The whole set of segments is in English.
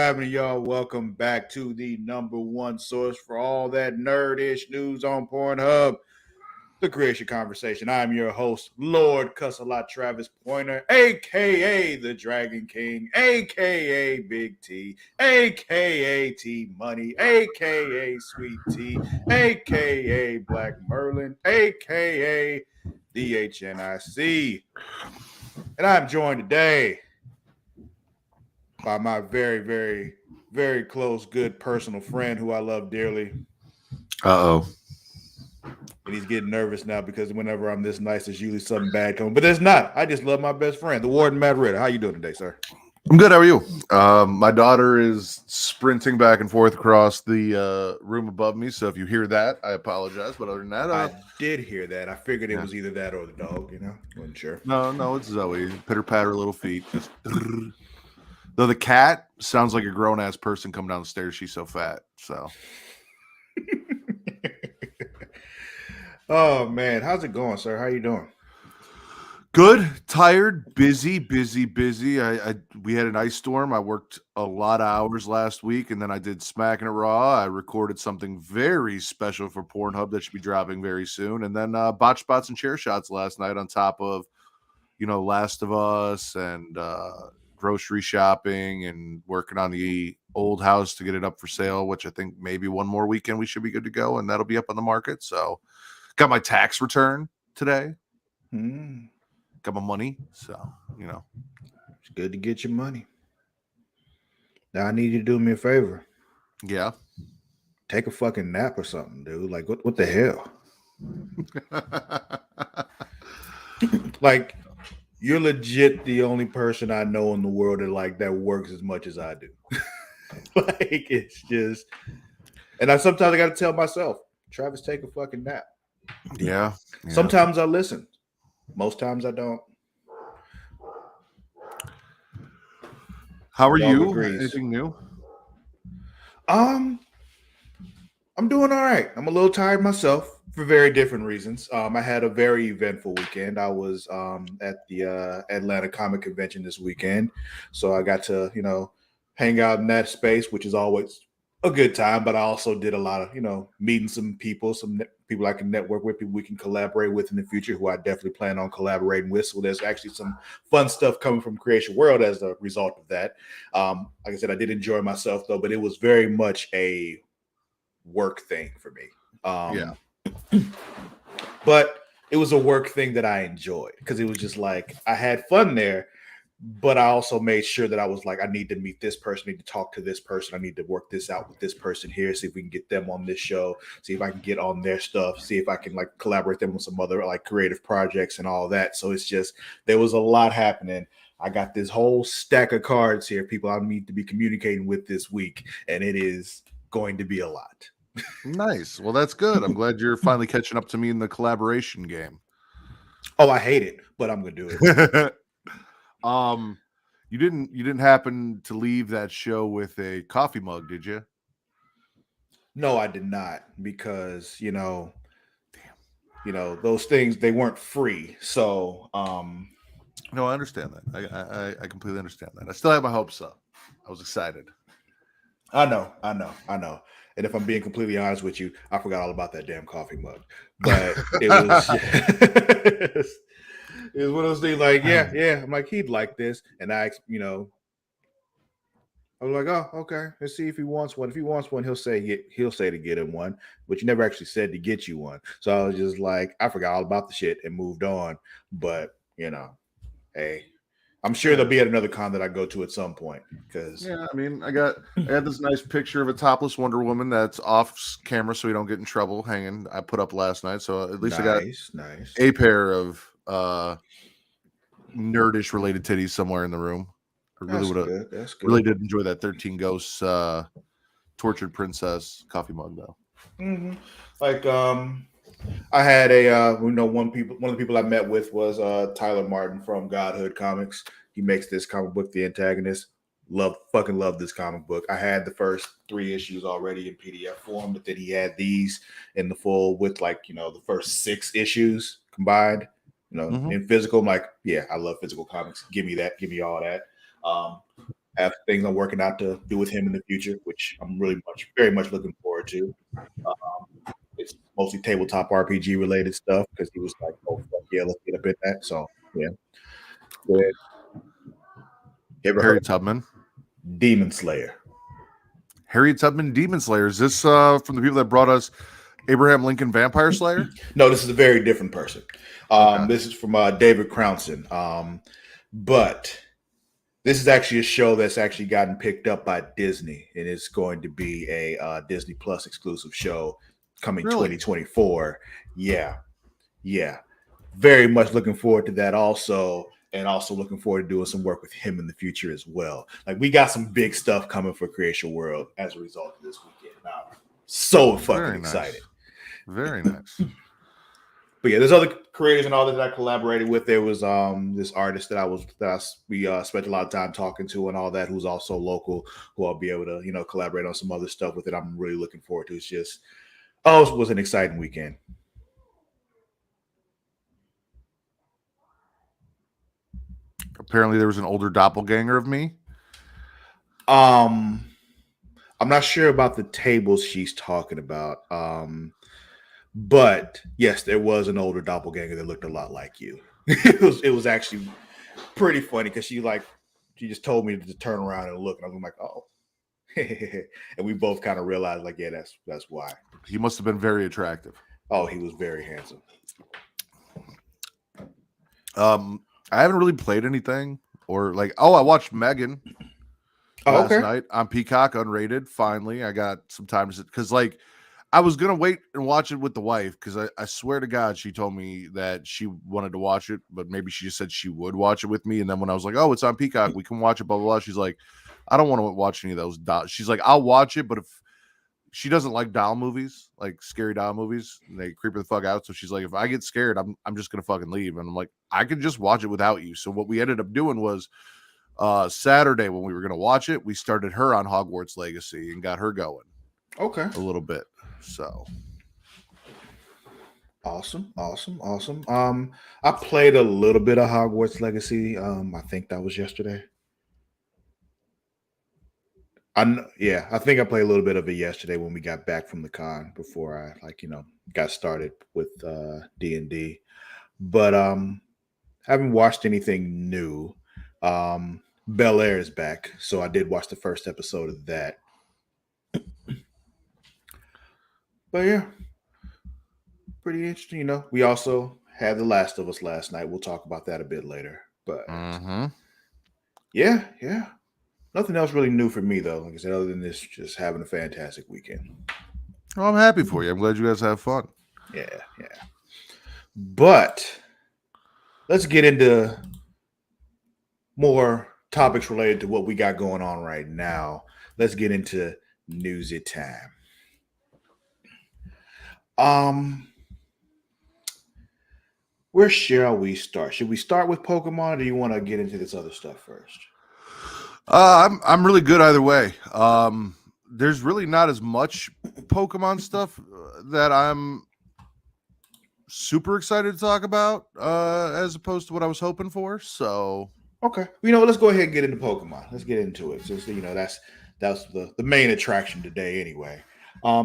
happening, y'all? Welcome back to the number one source for all that nerdish news on Pornhub, the Creatia Conversation. I'm your host, Lord Cussalot Travis Pointer, a.k.a. the Dragon King, a.k.a. Big T, a.k.a. T Money, a.k.a. Sweet T, a.k.a. Black Merlin, a.k.a. DHNIC. And I'm joined today by my very, very, very close, good personal friend who I love dearly. Uh-oh. And he's getting nervous now because whenever I'm this nice, there's usually something bad coming. But there's not. I just love my best friend, the Warden Matt Ritter. How you doing today, sir? I'm good. How are you? My daughter is sprinting back and forth across the room above me. So if you hear that, I apologize. But other than that, I did hear that. I figured it was either that or the dog, Wasn't sure. No, it's Zoe. Pitter-patter little feet. Just though the cat sounds like a grown-ass person coming down the stairs. She's so fat. So Oh man, how's it going, sir? How you doing? good, tired, busy. We had an ice storm. I worked a lot of hours last week, and then I did Smacking It Raw. I recorded something very special for Pornhub that should be dropping very soon, and then Botch Spots and Chair Shots last night on top of, Last of Us and grocery shopping and working on the old house to get it up for sale, which I think maybe one more weekend we should be good to go, and that'll be up on the market. So, got my tax return today. Got my money, so it's good to get your money. Now I need you to do me a favor. Yeah. Take a fucking nap or something, dude. Like what the hell? Like, you're legit the only person I know in the world that works as much as I do. Like, it's just, and sometimes I got to tell myself, Travis, take a fucking nap. Yeah. Sometimes I listen. Most times I don't. How are you? Anything new? I'm doing all right. I'm a little tired myself for very different reasons. I had a very eventful weekend. I was at the Atlanta Comic Convention this weekend, so I got to hang out in that space, which is always a good time. But I also did a lot of meeting some people I can network with, people we can collaborate with in the future, who I definitely plan on collaborating with. So there's actually some fun stuff coming from Creatia World as a result of that. Like I said, I did enjoy myself though, but it was very much a work thing for me. But it was a work thing that I enjoyed because it was just like I had fun there, but I also made sure that I was like, I need to meet this person, I need to talk to this person, I need to work this out with this person here, see if we can get them on this show, see if I can get on their stuff, see if I can like collaborate them with some other like creative projects and all that. So it's just, there was a lot happening. I got this whole stack of cards here, people I need to be communicating with this week, and it is going to be a lot. Nice. Well, that's good. I'm glad you're finally catching up to me in the collaboration game. Oh, I hate it, but I'm gonna do it. You didn't happen to leave that show with a coffee mug, did you? No, I did not, because those things, they weren't free. So no, I understand that. I completely understand that. I still have my hopes up. I was excited. I know. And if I'm being completely honest with you, I forgot all about that damn coffee mug. But it was it was one of those things like, yeah. I'm like, he'd like this. And I was like, oh, okay. Let's see if he wants one. If he wants one, he'll say to get him one. But you never actually said to get you one. So I was just like, I forgot all about the shit and moved on. But hey, I'm sure there'll be at another con that I go to at some point. Because I mean, I got this nice picture of a topless Wonder Woman that's off camera, so we don't get in trouble. Hanging, I put up last night, so at least I got a pair of nerdish related titties somewhere in the room. I really did enjoy that 13 Ghosts Tortured Princess coffee mug though. Mm-hmm. Like I had one of the people I met with was Tyler Martin from Godhood Comics. He makes this comic book, The Antagonist. Fucking love this comic book. I had the first 3 issues already in PDF form, but then he had these in the full with the first 6 issues combined, in physical. I'm like, yeah, I love physical comics. Give me that. Give me all that. have things I'm working out to do with him in the future, which I'm very much looking forward to. Um, it's mostly tabletop RPG related stuff because he was like, "Oh fuck yeah, let's get up in that." So yeah, yeah. You ever heard Harry Tubman. of Demon Slayer? Harriet Tubman, Demon Slayer. Is this from the people that brought us Abraham Lincoln Vampire Slayer? No, this is a very different person. Okay. This is from David Crownson. But this is actually a show that's actually gotten picked up by Disney, and it's going to be a Disney Plus exclusive show coming Really? 2024. Yeah, yeah. Very much looking forward to that also, and also looking forward to doing some work with him in the future as well. Like we got some big stuff coming for Creatia World as a result of this weekend. I'm so fucking Very excited. nice. Very nice. But yeah, there's other creators and all that I collaborated with. There was this artist we spent a lot of time talking to and all that, who's also local, who I'll be able to collaborate on some other stuff with. It I'm really looking forward to. It's just it was an exciting weekend. Apparently, there was an older doppelganger of me. I'm not sure about the tables she's talking about. But yes, there was an older doppelganger that looked a lot like you. It was actually pretty funny because she just told me to turn around and look, and I'm like, oh. And we both kind of realized, like, yeah, that's why. He must have been very attractive. Oh, he was very handsome. I haven't really played anything or like. Oh, I watched Megan last night on Peacock unrated. Finally, I got some time to because like I was gonna wait and watch it with the wife because I swear to God she told me that she wanted to watch it, but maybe she just said she would watch it with me. And then when I was like, oh, it's on Peacock, we can watch it, blah blah blah. She's like, I don't want to watch any of those dolls. She's like, I'll watch it, but if she doesn't like doll movies, like scary doll movies, they creep her the fuck out. So she's like, if I get scared, I'm just gonna fucking leave. And I'm like, I could just watch it without you. So what we ended up doing was Saturday when we were gonna watch it, we started her on Hogwarts Legacy and got her going. Okay. A little bit. So awesome. I played a little bit of Hogwarts Legacy. I think that was yesterday. I think I played a little bit of it yesterday when we got back from the con before I got started with D&D. But haven't watched anything new. Bel Air is back, so I did watch the first episode of that. But yeah, pretty interesting. We also had The Last of Us last night. We'll talk about that a bit later. But yeah, nothing else really new for me though. Like I said, other than this, just having a fantastic weekend. Well, I'm happy for you. I'm glad you guys have fun. Yeah. But let's get into more topics related to what we got going on right now. Let's get into newsy time. Where shall we start? Should we start with Pokemon, or do you want to get into this other stuff first? I'm really good either way. There's really not as much Pokemon stuff that I'm super excited to talk about as opposed to what I was hoping for. So okay, let's go ahead and get into Pokemon. Let's get into it. Since that's the main attraction today, anyway.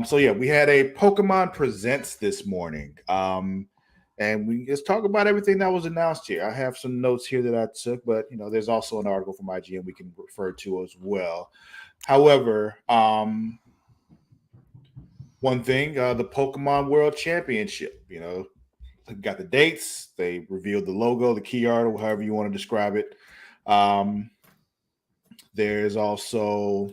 So yeah, we had a Pokemon Presents this morning. And we just talk about everything that was announced here. I have some notes here that I took, but there's also an article from IGN we can refer to as well. However, one thing, the Pokemon World Championship, got the dates. They revealed the logo, the key art, or however you want to describe it. There's also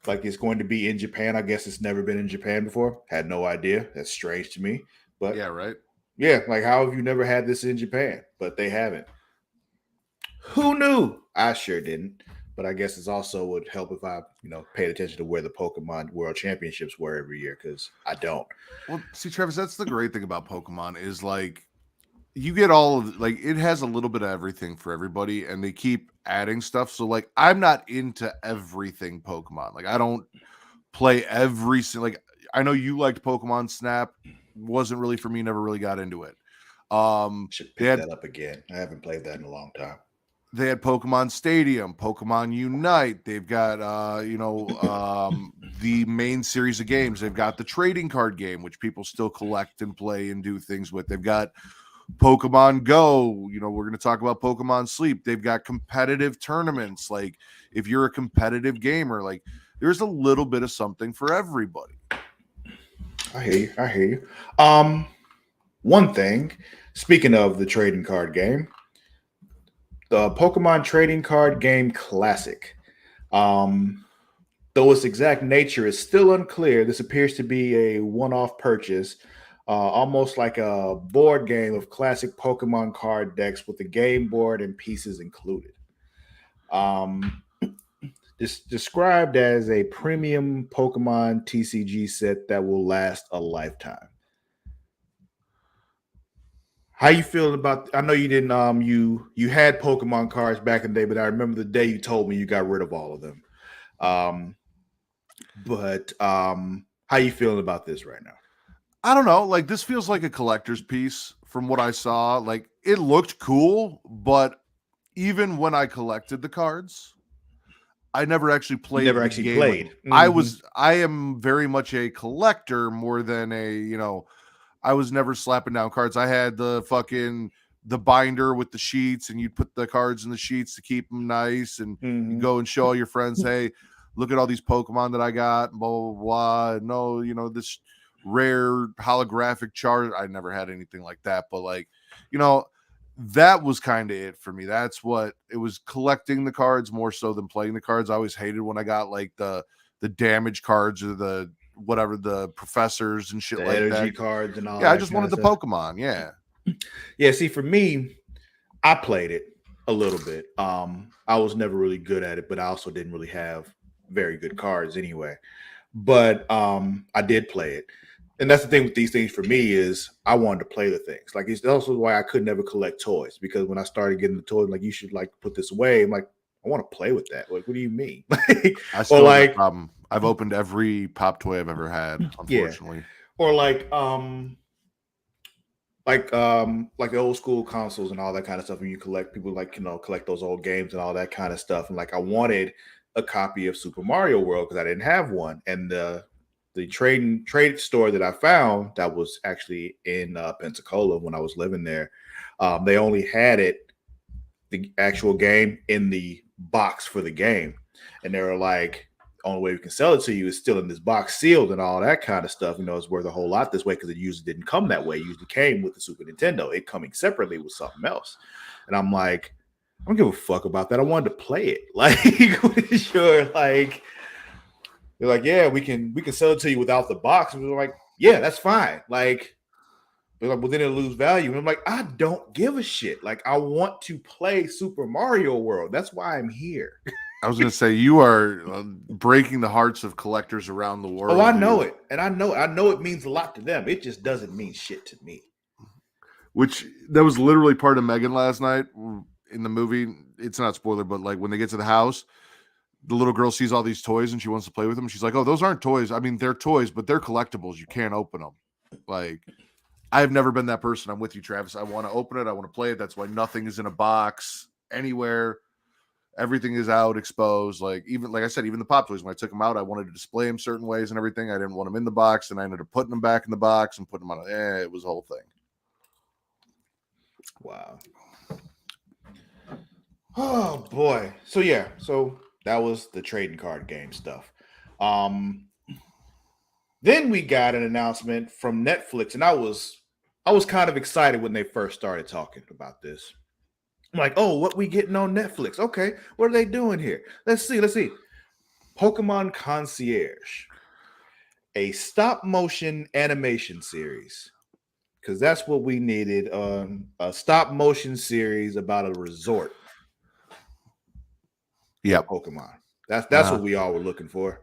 like it's going to be in Japan. I guess it's never been in Japan before. Had no idea. That's strange to me. But yeah, right. Yeah, like how have you never had this in Japan? But they haven't. Who knew? I sure didn't. But I guess it also would help if I, paid attention to where the Pokemon World Championships were every year because I don't. Well, see, Travis, that's the great thing about Pokemon is like you get all of like it has a little bit of everything for everybody, and they keep adding stuff. So like I'm not into everything Pokemon. Like I don't play every like I know you liked Pokemon Snap, wasn't really for me, never really got into it. Should pick that up again. I haven't played that in a long time. they had Pokemon Stadium, Pokemon Unite. They've got the main series of games. They've got the trading card game, which people still collect and play and do things with. They've got Pokemon Go. We're going to talk about Pokemon Sleep. They've got competitive tournaments. Like, if you're a competitive gamer, like, there's a little bit of something for everybody. I hear you. One thing, speaking of the trading card game, the Pokemon Trading Card Game Classic. Though its exact nature is still unclear, this appears to be a one-off purchase, almost like a board game of classic Pokemon card decks with the game board and pieces included. Um, it's described as a premium Pokemon TCG set that will last a lifetime. How you feeling about? I know you didn't. You had Pokemon cards back in the day, but I remember the day you told me you got rid of all of them. Um, but how you feeling about this right now? I don't know. Like, this feels like a collector's piece from what I saw. Like, it looked cool, but even when I collected the cards, I never actually You played never the actually game. played. I am very much a collector more than I was never slapping down cards. I had the binder with the sheets, and you'd put the cards in the sheets to keep them nice, and you go and show all your friends, hey, look at all these Pokemon that I got, blah, blah, blah. No, this rare holographic chart. I never had anything like that, but that was kind of it for me. That's what it was, collecting the cards more so than playing the cards. I always hated when I got like the damage cards or the whatever, the professors and shit The like energy that. cards and all. Yeah, I that just kind wanted of the stuff. Pokemon. Yeah. Yeah. See, for me, I played it a little bit. I was never really good at it, but I also didn't really have very good cards anyway. But I did play it. And that's the thing with these things for me is I wanted to play the things. Like, it's also why I could never collect toys, because when I started getting the toys, like, you should like put this away. I'm like, I want to play with that. Like, what do you mean? I Or still have that like, problem. I've opened every pop toy I've ever had, yeah. unfortunately. Or like the old school consoles and all that kind of stuff. And you collect, people like, collect those old games and all that kind of stuff. And like, I wanted a copy of Super Mario World because I didn't have one. And the trade store that I found that was actually in Pensacola when I was living there, they only had the actual game in the box for the game, and they were like, only way we can sell it to you is still in this box, sealed and all that kind of stuff. It's worth a whole lot this way because it usually didn't come that way. It usually came with the Super Nintendo. It coming separately with something else. And I'm like, I don't give a fuck about that. I wanted to play it. Like, sure, like they're like, yeah, we can sell it to you without the box. And we're like, yeah, that's fine. Like, they're like, well, then it'll lose value. And I'm like, I don't give a shit. Like, I want to play Super Mario World. That's why I'm here. I was going to say, you are breaking the hearts of collectors around the world. Oh, I know it. And I know it means a lot to them. It just doesn't mean shit to me. Which, that was literally part of Megan last night in the movie. It's not a spoiler, but like when they get to the house, the little girl sees all these toys and she wants to play with them. She's like, oh, those aren't toys. I mean, they're toys, but they're collectibles. You can't open them. Like, I've never been that person. I'm with you, Travis. I want to open it. I want to play it. That's why nothing is in a box anywhere. Everything is out, exposed. Like, even like I said, even the pop toys, when I took them out, I wanted to display them certain ways and everything. I didn't want them in the box, and I ended up putting them back in the box and putting them on. It was a whole thing. Wow. Oh boy. So yeah, so that was the trading card game stuff. Then we got an announcement from Netflix, and I was kind of excited when they first started talking about this. I'm like, oh, what we getting on Netflix? Okay, what are they doing here? Let's see. Pokemon Concierge, a stop motion animation series, because that's what we needed. A stop motion series about a resort. Yeah, Pokemon. That's what we all were looking for.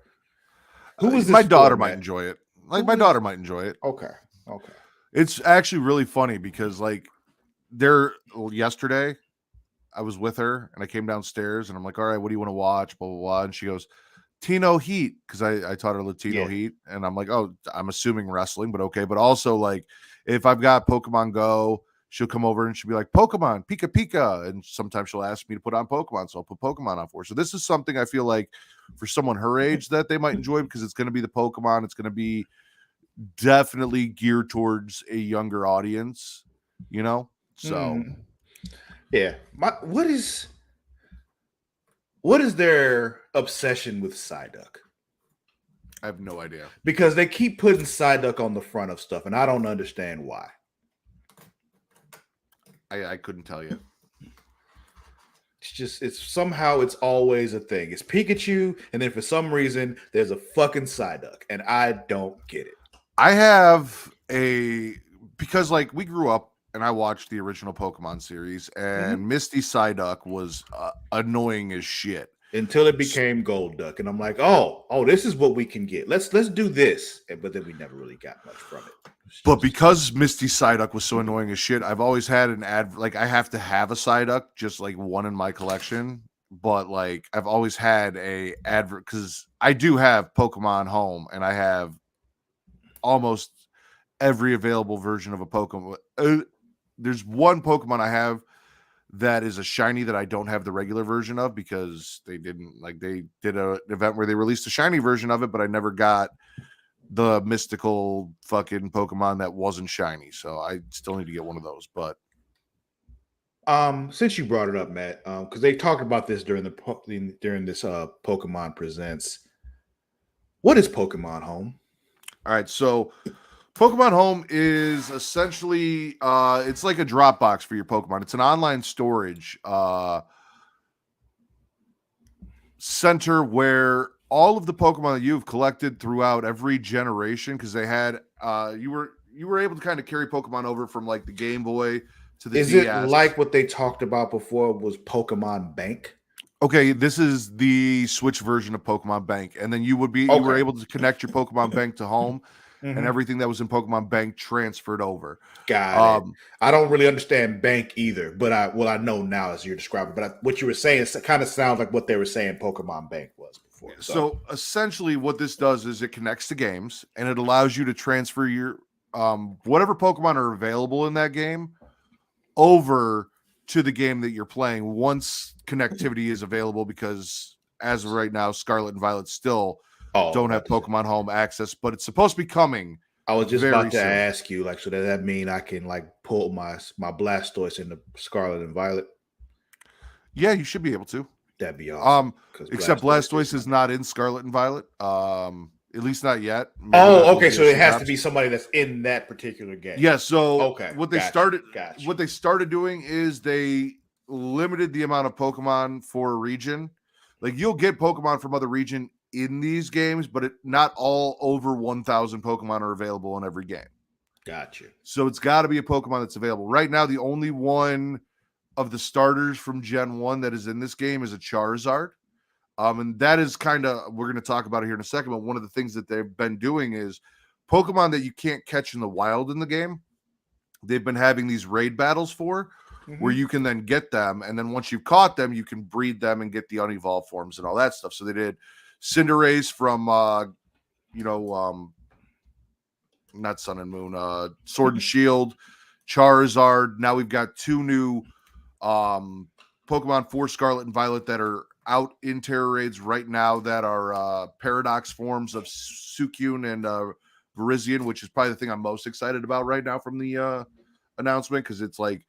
Who was this? My daughter for, might Matt? enjoy it. Like, my daughter might enjoy it. Okay. It's actually really funny because like yesterday I was with her and I came downstairs and I'm like, all right, what do you want to watch? Blah, blah, blah. And she goes, Tino Heat. Cause I taught her Latino Heat. And I'm like, oh, I'm assuming wrestling, but okay. But also, like, if I've got Pokemon Go, she'll come over and she'll be like, Pokemon, Pika Pika. And sometimes she'll ask me to put on Pokemon. So I'll put Pokemon on for her. So this is something I feel like for someone her age that they might enjoy because it's going to be the Pokemon. It's going to be definitely geared towards a younger audience, you know? So yeah. What is their obsession with Psyduck? I have no idea. Because they keep putting Psyduck on the front of stuff, and I don't understand why. I couldn't tell you. It's somehow it's always a thing. It's Pikachu, and then for some reason there's a fucking Psyduck, and I don't get it. I have because like we grew up and I watched the original Pokemon series, and Misty Psyduck was annoying as shit until it became Golduck, and I'm like, oh, this is what we can get. Let's do this, but then we never really got much from it. But because Misty Psyduck was so annoying as shit, I've always had an like I have to have a Psyduck, just like one in my collection. But like I've always had a advert because I do have Pokemon Home, and I have almost every available version of a Pokemon. There's one Pokemon I have that is a shiny that I don't have the regular version of because they did an event where they released a shiny version of it, but I never got the mystical fucking Pokemon that wasn't shiny. So I still need to get one of those. But since you brought it up, Matt, because they talked about this during this Pokemon Presents. What is Pokemon Home? All right, so Pokemon Home is essentially it's like a Dropbox for your Pokemon. It's an online storage center where all of the Pokemon that you've collected throughout every generation, because they had you were able to kind of carry Pokemon over from like the Game Boy to the DS. Is it like what they talked about before was Pokemon Bank? Okay, this is the Switch version of Pokemon Bank, and then you were able to connect your Pokemon Bank to home, and everything that was in Pokemon Bank transferred over. Got it. I don't really understand Bank either, but I know now as you're describing. But what you were saying kind of sounds like what they were saying Pokemon Bank was before. So essentially, what this does is it connects to games, and it allows you to transfer your whatever Pokemon are available in that game over to the game that you're playing once connectivity is available, because as of right now, Scarlet and Violet still don't have Pokemon Home access, but it's supposed to be coming. I was just about to ask you, like, so does that mean I can like pull my Blastoise into Scarlet and Violet? Yeah, you should be able to. That'd be awesome. Except Blastoise is not in Scarlet and Violet. At least not yet. Maybe okay. So it has to be somebody that's in that particular game. Yeah. So what they started doing is they limited the amount of Pokemon for a region. Like you'll get Pokemon from other region in these games, but not all over 1,000 Pokemon are available in every game. Gotcha. So it's got to be a Pokemon that's available right now. The only one of the starters from Gen 1 that is in this game is a Charizard. And that is kind of, we're going to talk about it here in a second, but one of the things that they've been doing is Pokemon that you can't catch in the wild in the game, they've been having these raid battles for, where you can then get them, and then once you've caught them, you can breed them and get the unevolved forms and all that stuff. So they did Cinderace from, not Sun and Moon, Sword and Shield, Charizard. Now we've got two new Pokemon for Scarlet and Violet that are out in Terror Raids right now that are Paradox forms of Suicune and Virizion, which is probably the thing I'm most excited about right now from the announcement, because it's like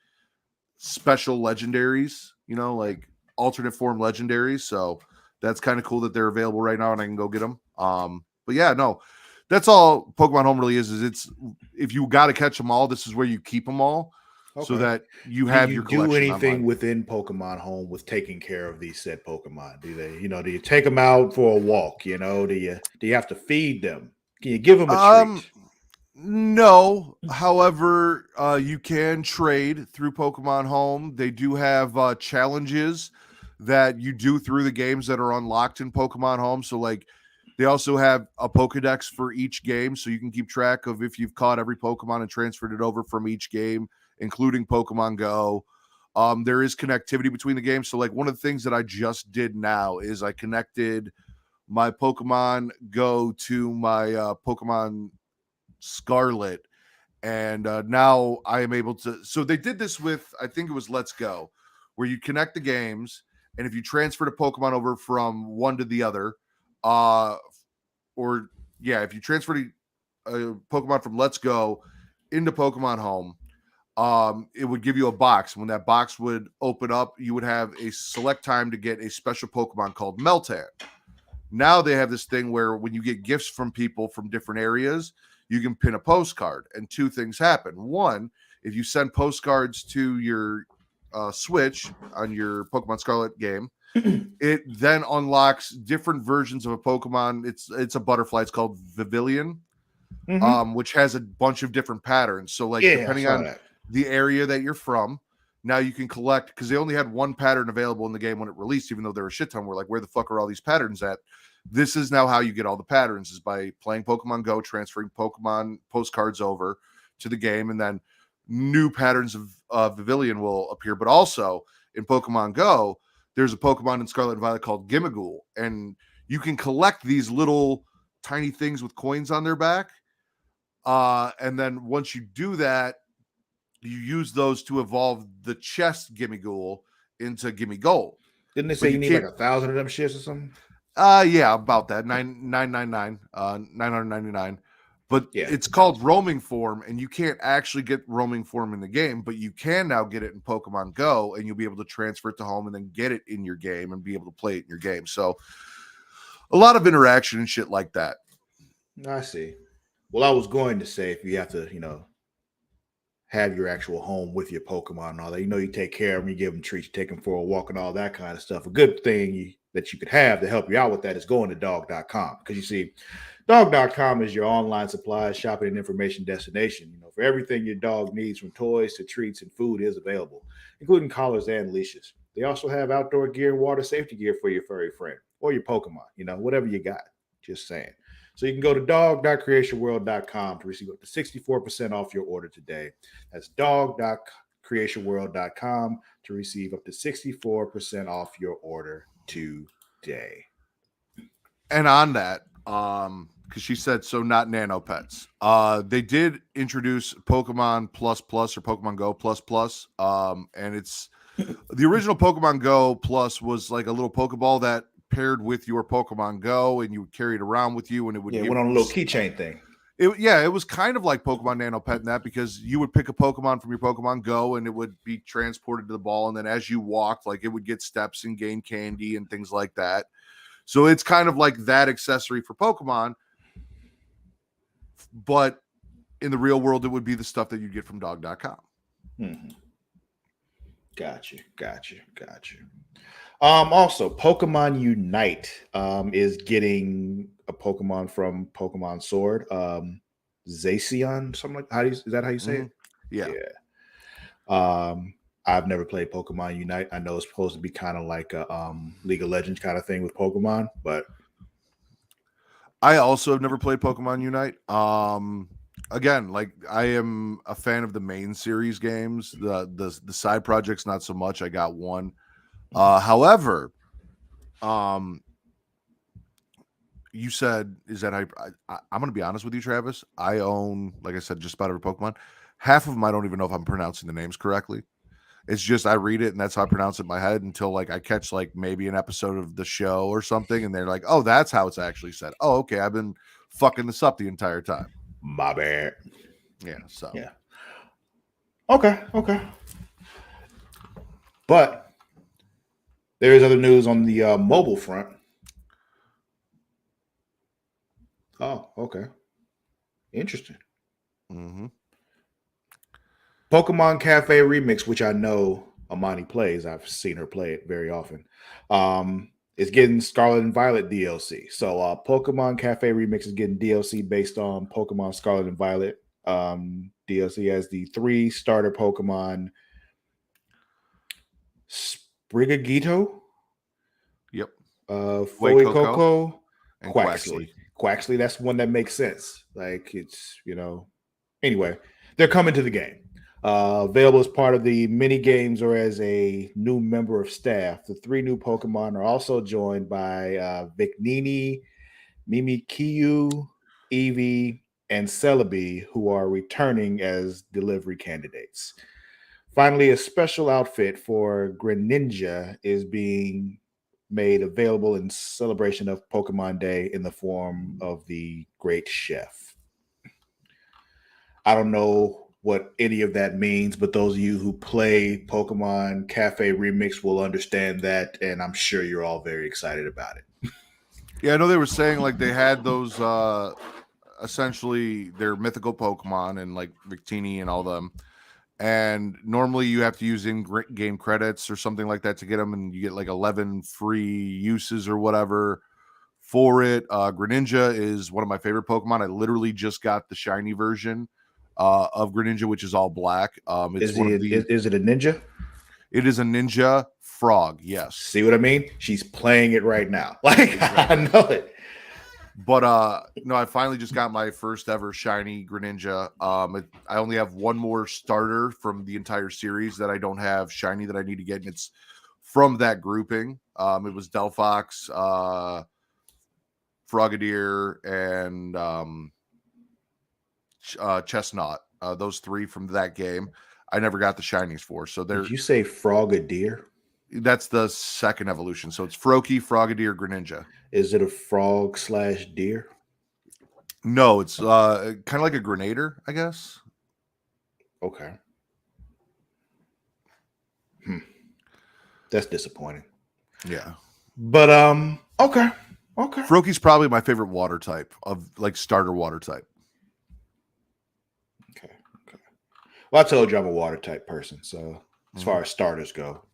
special legendaries, like alternate form legendaries. So that's kind of cool that they're available right now and I can go get them. But yeah, no, that's all Pokemon Home really is it's if you got to catch them all, this is where you keep them all. Okay. So that you have your collection. Do anything within Pokemon Home with taking care of these said Pokemon? Do they, do you take them out for a walk? Do you have to feed them? Can you give them a treat? No. However, you can trade through Pokemon Home. They do have challenges that you do through the games that are unlocked in Pokemon Home. So like they also have a Pokedex for each game, so you can keep track of if you've caught every Pokemon and transferred it over from each game, including Pokemon Go. There is connectivity between the games. So like one of the things that I just did now is I connected my Pokemon Go to my Pokemon Scarlet, And now I am able to. So they did this with, I think it was Let's Go, where you connect the games, and if you transfer the Pokemon over from one to the other, uh, or yeah, if you transfer the Pokemon from Let's Go into Pokemon Home, it would give you a box. When that box would open up, you would have a select time to get a special Pokemon called Meltan. Now they have this thing where when you get gifts from people from different areas, you can pin a postcard, and two things happen. One, if you send postcards to your Switch on your Pokemon Scarlet game, it then unlocks different versions of a Pokemon. It's a butterfly. It's called Vivillon, which has a bunch of different patterns. So, like, Yeah, I depending saw on that. the area that you're from, now you can collect, because they only had one pattern available in the game when it released, even though there were a shit ton. We're like, where the fuck are all these patterns at? This is now how you get all the patterns, is by playing Pokemon Go, transferring Pokemon postcards over to the game, and then new patterns of Vivillon will appear. But also in Pokemon Go, there's a Pokemon in Scarlet and Violet called Gimmighoul, and you can collect these little tiny things with coins on their back. And then once you do that, you use those to evolve the chest Gimmighoul into Gimme-Gold. Didn't they But say you you need like can't. 1,000 of them shits or something? Yeah, about that 999. But Yeah, it's sounds called about right. roaming form, and you can't actually get roaming form in the game, but you can now get it in Pokemon Go, and you'll be able to transfer it to home and then get it in your game and be able to play it in your game. So a lot of interaction and shit like that. I see. Well, I was going to say if you have to, have your actual home with your Pokemon and all that, you take care of them, you give them treats, you take them for a walk and all that kind of stuff. A good thing that you could have to help you out with that is going to dog.com, because you see, dog.com is your online supplies, shopping, and information destination. For everything your dog needs, from toys to treats and food, is available, including collars and leashes. They also have outdoor gear and water safety gear for your furry friend or your Pokemon, whatever you got. Just saying. So you can go to dog.creationworld.com to receive up to 64% off your order today. That's dog.creationworld.com to receive up to 64% off your order today. And on that, because she said so, not nano pets. They did introduce Pokemon Plus Plus, or Pokemon Go Plus Plus. And it's the original Pokemon Go Plus was like a little Pokeball that paired with your Pokemon Go, and you would carry it around with you, and it would Yeah, it give went on a you little keychain thing. it was kind of like Pokemon Nano Pet in that, because you would pick a Pokemon from your Pokemon Go, and it would be transported to the ball, and then as you walked, like, it would get steps and gain candy and things like that. So it's kind of like that accessory for Pokemon, but in the real world, it would be the stuff that you get from dog.com. Mm-hmm. Got you. Also, Pokemon Unite is getting a Pokemon from Pokemon Sword, Zacian, something like how is that how you say it? Yeah. I've never played Pokemon Unite. I know it's supposed to be kind of like a League of Legends kind of thing with Pokemon, but I also have never played Pokemon Unite. Again, like, I am a fan of the main series games. The side projects, not so much. I got one. However, you said, is that I'm going to be honest with you, Travis. I own, like I said, just about every Pokemon. Half of them, I don't even know if I'm pronouncing the names correctly. It's just I read it and that's how I pronounce it in my head, until like I catch like maybe an episode of the show or something, and they're like, "Oh, that's how it's actually said." Oh, okay. I've been fucking this up the entire time. my bad. Yeah. So Yeah. Okay. But there is other news on the mobile front. Oh, okay. Interesting. Mm-hmm. Pokemon Cafe Remix, which I know Amani plays. I've seen her play it very often. Is getting Scarlet and Violet DLC. So Pokemon Cafe Remix is getting DLC based on Pokemon Scarlet and Violet. DLC as the 3 starter Pokemon Sprigagito, Yep. Fuecoco, and Quaxley. Quaxley, that's one that makes sense. Like, it's, anyway, they're coming to the game. Available as part of the mini games or as a new member of staff. The 3 new Pokemon are also joined by Vicnini, Mimikyu, Eevee, and Celebi, who are returning as delivery candidates. Finally, a special outfit for Greninja is being made available in celebration of Pokemon Day in the form of the Great Chef. I don't know what any of that means, but those of you who play Pokemon Cafe Remix will understand that, and I'm sure you're all very excited about it. Yeah, I know they were saying like they had those essentially they're mythical Pokemon and like Victini and all them. And normally you have to use in-game credits or something like that to get them, and you get like 11 free uses or whatever for it. Greninja is one of my favorite Pokemon. I literally just got the shiny version of Greninja, which is all black. It's one of the. Is it a ninja? It is a ninja frog. Yes. See what I mean? She's playing it right now. Like exactly. I know it. But no, I finally just got my first ever shiny Greninja. I only have one more starter from the entire series that I don't have shiny that I need to get, and it's from that grouping. It was Delphox, Frogadier, and Chestnut. Those three from that game. I never got the shinies for. So did you say Frogadier? That's the second evolution. So it's Froakie, Frogadier, Greninja. Is it a frog/deer? No, it's kind of like a Grenader, I guess. Okay. That's disappointing. Yeah. But okay. Froakie's probably my favorite water type of like starter water type. Okay. Well, I told you I'm a water type person, so as far as starters go.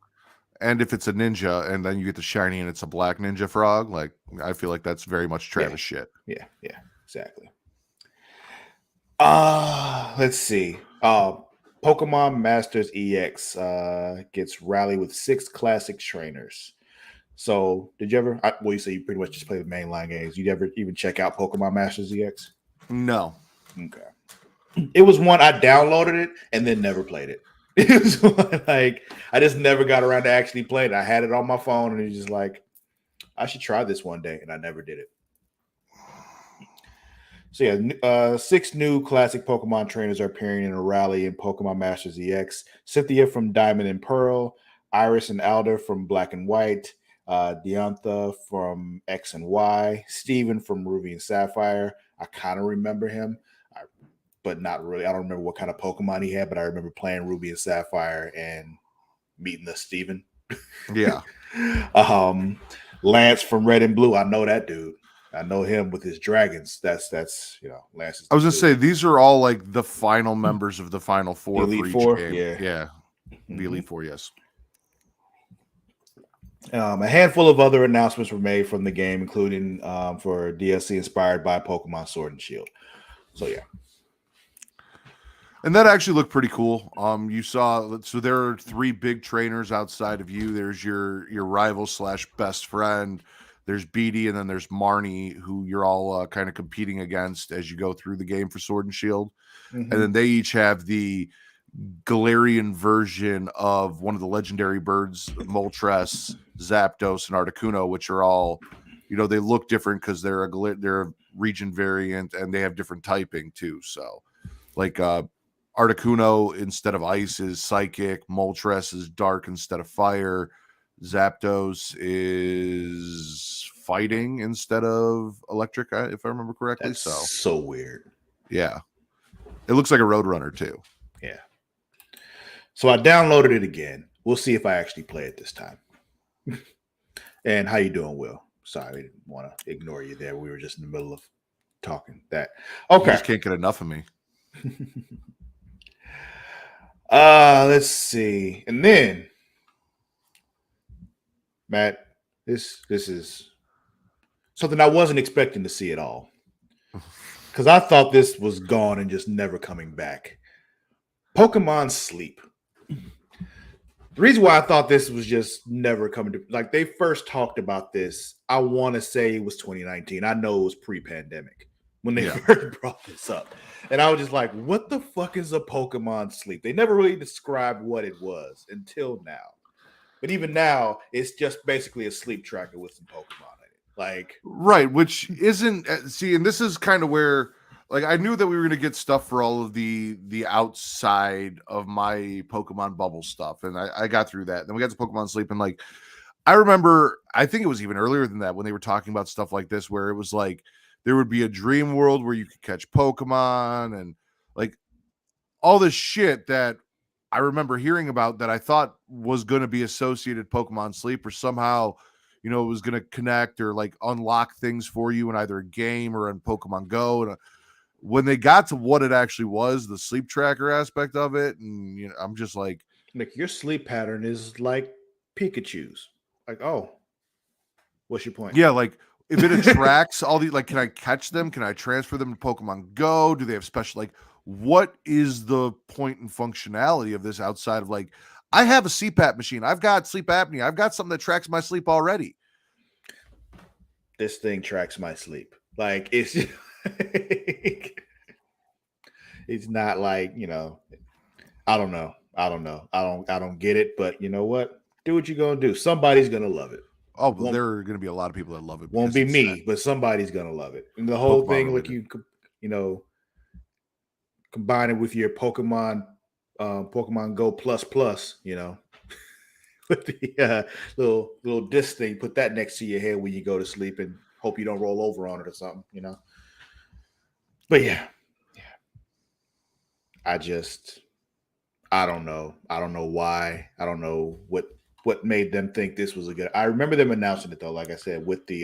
And if it's a ninja and then you get the shiny and it's a black ninja frog, like I feel like that's very much Travis shit. Yeah, exactly. Let's see. Pokemon Masters EX gets rally with 6 classic trainers. So did you ever you say you pretty much just play the mainline games. You ever even check out Pokemon Masters EX? No. Okay. It was one I downloaded it and then never played it. It was like I just never got around to actually playing it. I had it on my phone and it's just like I should try this one day, and I never did it. So yeah, 6 new classic Pokemon trainers are appearing in a rally in Pokemon Masters EX. Cynthia from Diamond and Pearl, Iris and Alder from Black and White, Deantha from X and Y, Steven from Ruby and Sapphire. I kind of remember him. But not really. I don't remember what kind of Pokemon he had, but I remember playing Ruby and Sapphire and meeting the Steven. Yeah. Lance from Red and Blue. I know that dude. I know him with his dragons. That's Lance. I was gonna say these are all like the final members of the final 4 Elite for each 4? game. Yeah. The Elite 4, yes. A handful of other announcements were made from the game, including for DLC inspired by Pokemon Sword and Shield. So yeah. And that actually looked pretty cool. You saw, so there are 3 big trainers outside of you. There's your rival / best friend. There's Beatty, and then there's Marnie, who you're all kind of competing against as you go through the game for Sword and Shield. And then they each have the Galarian version of one of the legendary birds, Moltres, Zapdos, and Articuno, which are all, they look different because they're a region variant and they have different typing too. So, like Articuno instead of ice is psychic. Moltres is dark instead of fire. Zapdos is fighting instead of electric, if I remember correctly. That's so weird. Yeah. It looks like a Roadrunner too. Yeah. So I downloaded it again. We'll see if I actually play it this time. And how you doing, Will? Sorry, I didn't want to ignore you there. We were just in the middle of talking that. Okay. You just can't get enough of me. Let's see. And then Matt, this is something I wasn't expecting to see at all. Because I thought this was gone and just never coming back. Pokemon Sleep. The reason why I thought this was just never coming to, like, they first talked about this, I want to say it was 2019. I know it was pre-pandemic when they first brought this up. And I was just like, what the fuck is a Pokemon Sleep? They never really described what it was until now. But even now, it's just basically a sleep tracker with some Pokemon in it. Like, right, which isn't, see, and this is kind of where like I knew that we were gonna get stuff for all of the outside of my Pokemon bubble stuff, and I got through that. Then we got to Pokemon Sleep, and like I remember, I think it was even earlier than that when they were talking about stuff like this, where it was like there would be a dream world where you could catch Pokemon and like all this shit that I remember hearing about that I thought was going to be associated Pokemon Sleep or somehow, you know, it was going to connect or like unlock things for you in either a game or in Pokemon Go. And when they got to what it actually was, the sleep tracker aspect of it, and you know, I'm just like your sleep pattern is like Pikachu's. Like, oh, what's your point? yeah, like if it attracts all these, like, can I catch them? Can I transfer them to Pokemon Go? Do they have special, like, what is the point and functionality of this outside of like, I have a CPAP machine, I've got sleep apnea, I've got something that tracks my sleep already. This thing tracks my sleep. Like it's it's not like, I don't know. I don't know. I don't get it, but you know what? Do what you're gonna do. Somebody's gonna love it. Oh, well, Won't there are going to be a lot of people that love it won't because be it's me, but somebody's gonna love it. And the whole Pokemon thing, like related. you know, combine it with your Pokemon Go Plus Plus, with the little disc thing. Put that next to your head when you go to sleep, and hope you don't roll over on it or something. But yeah, I just I don't know. I don't know why. I don't know what made them think this was a good. I remember them announcing it though, like I said, with the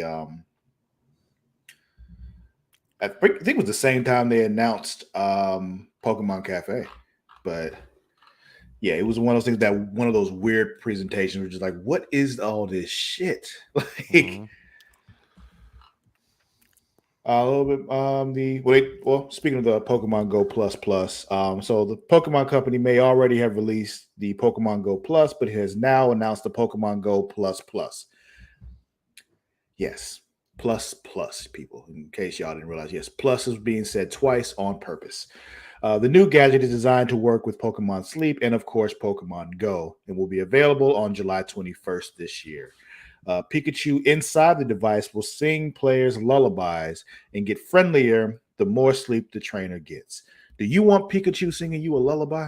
think it was the same time they announced Pokemon Cafe. But yeah, it was one of those things that one of those weird presentations, which is like, what is all this shit? Like a little bit speaking of the Pokemon Go Plus Plus, so the Pokemon Company may already have released the Pokemon Go Plus, but it has now announced the Pokemon Go Plus Plus. Yes, plus plus, people. In case y'all didn't realize, yes, plus is being said twice on purpose. The new gadget is designed to work with Pokemon Sleep and, of course, Pokemon Go, and will be available on July 21st this year. Pikachu inside the device will sing players lullabies and get friendlier the more sleep the trainer gets. Do you want Pikachu singing you a lullaby?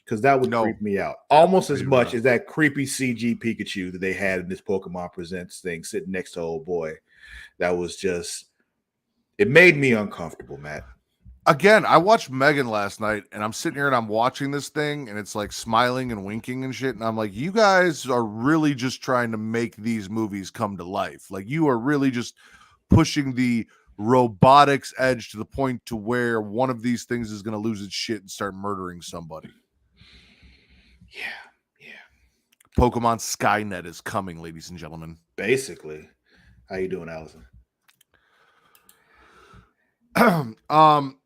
Because that would No, creep me out almost I as do much not. as that creepy CG Pikachu that they had in this Pokemon Presents thing sitting next to old boy. That was just, it made me uncomfortable, Matt. Again, I watched Megan last night and I'm sitting here and I'm watching this thing and it's like smiling and winking and shit. And I'm like, you guys are really just trying to make these movies come to life. Like, you are really just pushing the robotics edge to the point to where one of these things is going to lose its shit and start murdering somebody. Yeah, yeah. Pokemon Skynet is coming, ladies and gentlemen. Basically, how you doing, Allison? um,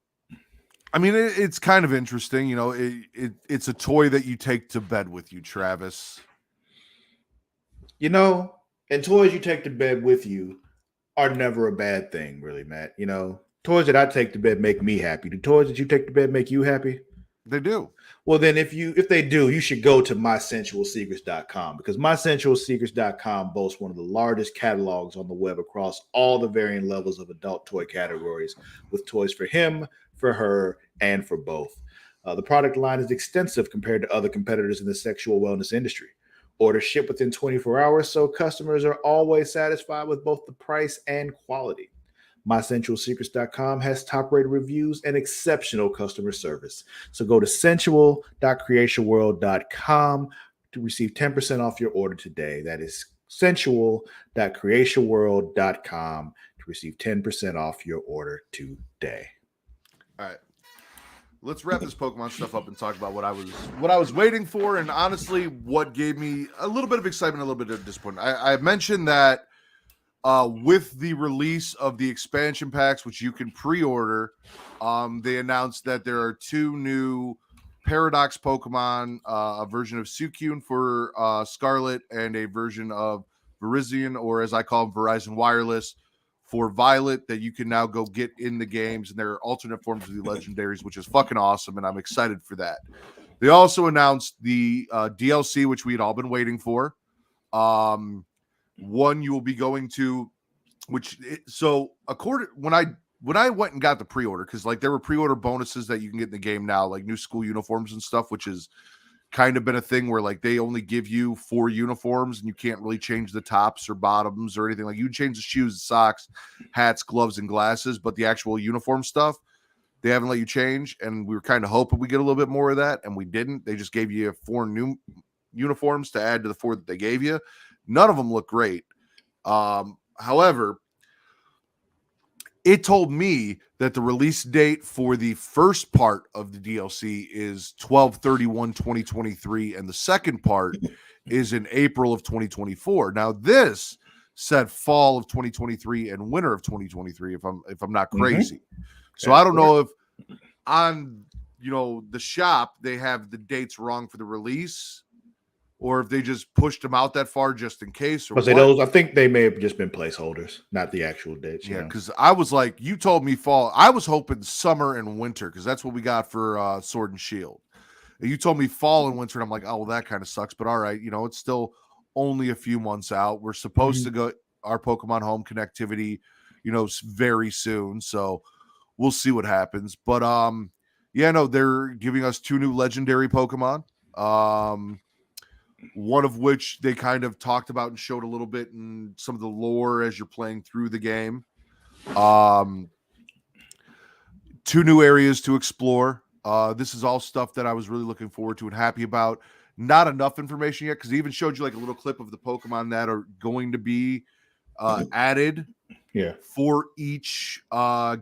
I mean, it's kind of interesting, you know. It's a toy that you take to bed with you, Travis. You know, and toys you take to bed with you are never a bad thing, really, Matt. Toys that I take to bed make me happy. Do toys that you take to bed make you happy? They do. Well, then if they do, you should go to mysensualsecrets.com, because mysensualsecrets.com boasts one of the largest catalogs on the web across all the varying levels of adult toy categories, with toys for him, for her, and for both. The product line is extensive compared to other competitors in the sexual wellness industry. Orders ship within 24 hours, so customers are always satisfied with both the price and quality. MySensualSecrets.com has top rated reviews and exceptional customer service. So go to sensual.creationworld.com to receive 10% off your order today. That is sensual.creationworld.com to receive 10% off your order today. All right. Let's wrap this Pokemon stuff up and talk about what I was waiting for, and honestly, what gave me a little bit of excitement, a little bit of disappointment. I mentioned that with the release of the expansion packs, which you can pre-order, they announced that there are two new Paradox Pokemon, a version of Suicune for Scarlet and a version of Verizon, or as I call them, Verizon Wireless, for Violet, that you can now go get in the games, and there are alternate forms of the legendaries, which is fucking awesome, and I'm excited for that. They also announced the DLC, which we had all been waiting for. One you will be going to, so according when I when I went and got the pre-order, because like there were pre-order bonuses that you can get in the game now, like new school uniforms and stuff, which is kind of been a thing where like they only give you 4 uniforms and you can't really change the tops or bottoms or anything. Like you change the shoes, socks, hats, gloves, and glasses, but the actual uniform stuff they haven't let you change. And we were kind of hoping we get a little bit more of that, and we didn't. They just gave you 4 new uniforms to add to the 4 that they gave you. None of them look great. However, it told me that the release date for the first part of the DLC is 12/31/2023, and the second part is in April of 2024. Now, this said fall of 2023 and winter of 2023, if I'm not crazy. So I don't know if on the shop they have the dates wrong for the release, or if they just pushed them out that far just in case. Or But those, I think they may have just been placeholders, not the actual dates. Yeah, because I was like, you told me fall. I was hoping summer and winter because that's what we got for Sword and Shield. And you told me fall and winter, and I'm like, oh, well, that kind of sucks. But all right, it's still only a few months out. We're supposed to go our Pokemon Home connectivity, very soon. So we'll see what happens. But yeah, no, they're giving us 2 new legendary Pokemon. One of which they kind of talked about and showed a little bit in some of the lore as you're playing through the game. 2 new areas to explore. This is all stuff that I was really looking forward to and happy about. Not enough information yet, because they even showed you like a little clip of the Pokemon that are going to be added for each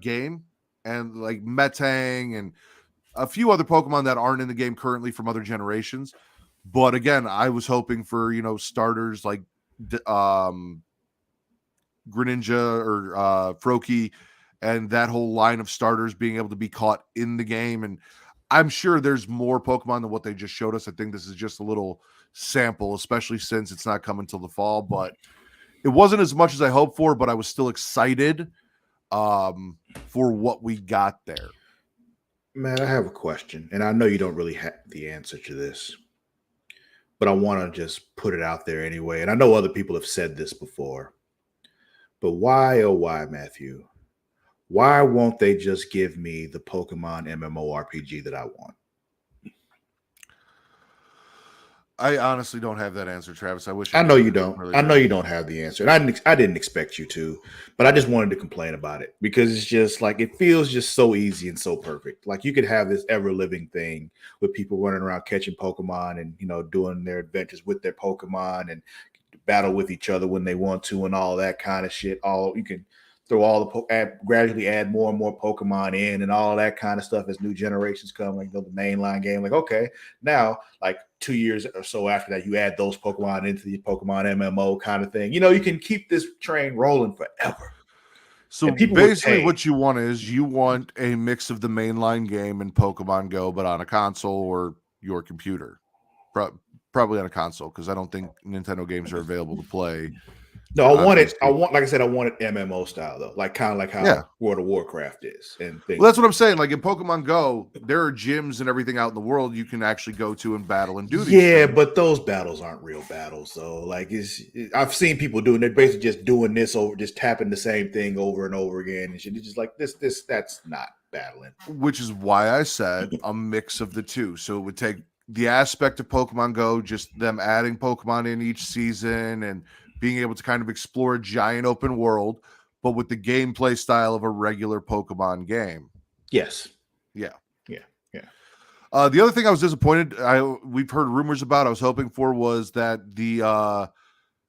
game, and like Metang and a few other Pokemon that aren't in the game currently from other generations. But again, I was hoping for starters like Greninja or Froakie and that whole line of starters being able to be caught in the game. And I'm sure there's more Pokemon than what they just showed us. I think this is just a little sample, especially since it's not coming till the fall. But it wasn't as much as I hoped for, but I was still excited for what we got there. Matt, I have a question, and I know you don't really have the answer to this, but I want to just put it out there anyway. And I know other people have said this before, but why, oh why, Matthew? Why won't they just give me the Pokemon MMORPG that I want? I honestly don't have that answer, Travis. I wish I know you don't. Really, I know you don't have the answer, and I didn't expect you to, but I just wanted to complain about it because it's just like it feels just so easy and so perfect. Like you could have this ever living thing with people running around catching Pokemon and doing their adventures with their Pokemon and battle with each other when they want to and all that kind of shit. All you can throw all the gradually add more and more Pokemon in and all that kind of stuff as new generations come, like the mainline game. Like, okay, now like 2 years or so after that, you add those Pokemon into the Pokemon MMO kind of thing. You can keep this train rolling forever. So basically what you want is you want a mix of the mainline game and Pokemon Go, but on a console or your computer. Probably on a console, because I don't think Nintendo games are available to play. No, like I said, I want it MMO style though, like kind of like how World of Warcraft is and things. Well, that's what I'm saying. Like in Pokemon Go, there are gyms and everything out in the world you can actually go to and battle and do these things. But those battles aren't real battles. So like I've seen people doing, they're basically just doing this over, just tapping the same thing over and over again. And shit. It's just like that's not battling. Which is why I said a mix of the two. So it would take the aspect of Pokemon Go, just them adding Pokemon in each season and being able to kind of explore a giant open world, but with the gameplay style of a regular Pokemon game. Yes. Yeah. The other thing I was disappointed, we've heard rumors about, I was hoping for, was that the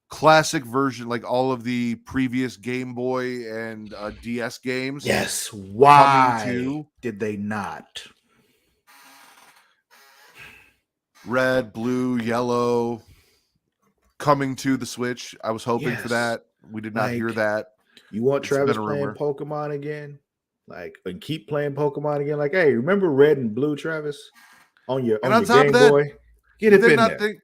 classic version, like all of the previous Game Boy and DS games. Yes. Why did they not? Red, blue, yellow, coming to the Switch. I was hoping for that. We did not hear that. You want Travis playing Pokemon again? And keep playing Pokemon again? Like, hey, remember Red and Blue, Travis? On your Game Boy? Get it in there.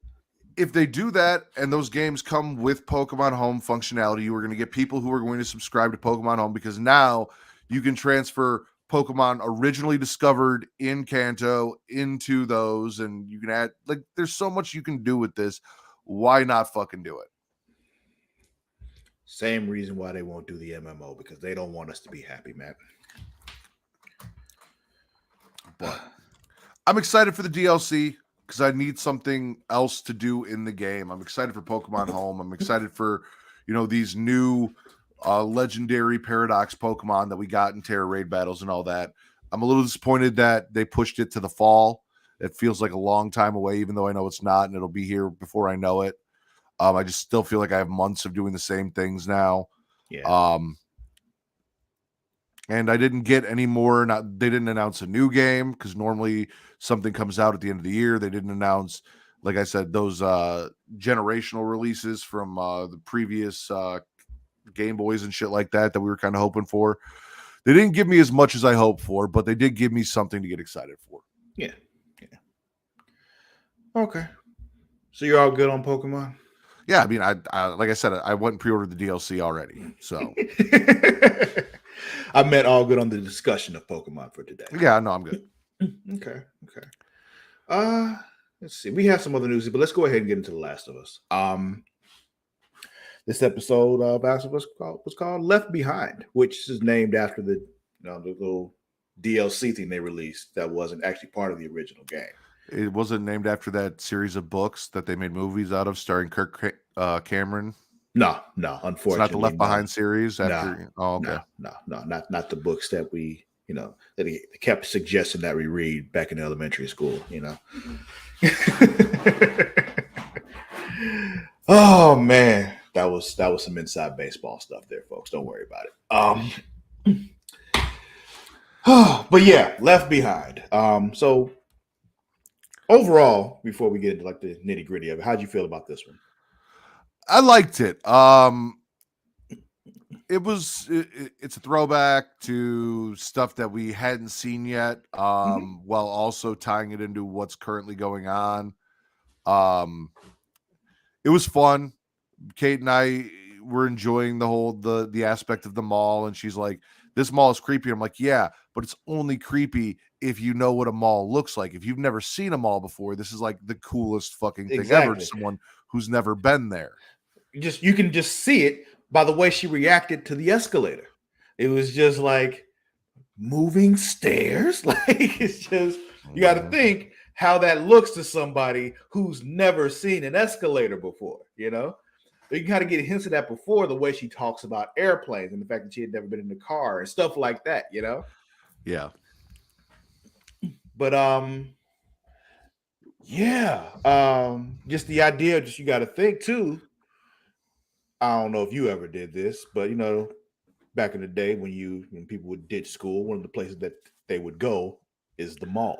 If they do that and those games come with Pokemon Home functionality, you are going to get people who are going to subscribe to Pokemon Home, because now you can transfer Pokemon originally discovered in Kanto into those, and you can add, like, there's so much you can do with this. Why not fucking do it? Same reason why they won't do the MMO, because they don't want us to be happy, Matt. But I'm excited for the DLC because I need something else to do in the game. I'm excited for Pokemon Home. I'm excited for, these new legendary paradox Pokemon that we got in Terra Raid battles and all that. I'm a little disappointed that they pushed it to the fall. It feels like a long time away, even though I know it's not, and it'll be here before I know it. I just still feel like I have months of doing the same things now. Yeah. And I didn't get any more. They didn't announce a new game because normally something comes out at the end of the year. They didn't announce, like I said, those generational releases from the previous Game Boys and shit like that we were kind of hoping for. They didn't give me as much as I hoped for, but they did give me something to get excited for. Yeah. Okay. So you're all good on Pokemon? Yeah, I mean, I like I said, I went and pre-ordered the DLC already. So I meant all good on the discussion of Pokemon for today. yeah, no, I'm good. Okay. Let's see. We have some other news, but let's go ahead and get into The Last of Us. This episode of Last of Us was called Left Behind, which is named after the the little DLC thing they released that wasn't actually part of the original game. It wasn't named after that series of books that they made movies out of, starring Kirk Cameron. No, unfortunately, it's not the Left Behind series. After, okay, no, not the books that we, that he kept suggesting that we read back in elementary school. Oh man, that was some inside baseball stuff there, folks. Don't worry about it. But yeah, Left Behind. So overall, before we get into like the nitty gritty of it, how'd you feel about this one? I liked it. It's a throwback to stuff that we hadn't seen yet, while also tying it into what's currently going on. It was fun. Kate and I were enjoying the aspect of the mall, and she's like, this mall is creepy. I'm like, yeah, but it's only creepy if you know what a mall looks like. If you've never seen a mall before, this is like the coolest fucking thing ever to someone who's never been there. You can just see it by the way she reacted to the escalator. It was just like moving stairs. Like, it's just, you got to think how that looks to somebody who's never seen an escalator before, You can kind of get hints of that before, the way she talks about airplanes and the fact that she had never been in a car and stuff like that, Yeah. But just the idea, just you got to think too. I don't know if you ever did this, but back in the day when people would ditch school, one of the places that they would go is the mall.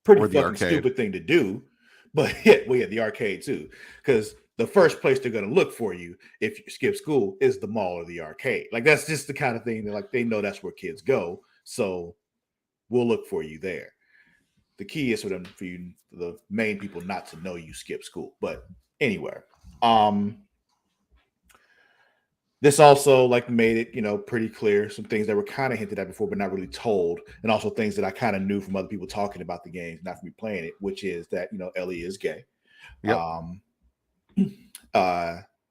Pretty fucking arcade. Stupid thing to do, but the arcade too, because the first place they're going to look for you if you skip school is the mall or the arcade. Like, that's just the kind of thing that, like, they know that's where kids go, so we'll look for you there. The key is for you, the main people, not to know you skip school. But anyway, this also like made it, pretty clear some things that were kind of hinted at before, but not really told, and also things that I kind of knew from other people talking about the games, not from me playing it, which is that Ellie is gay. Yep.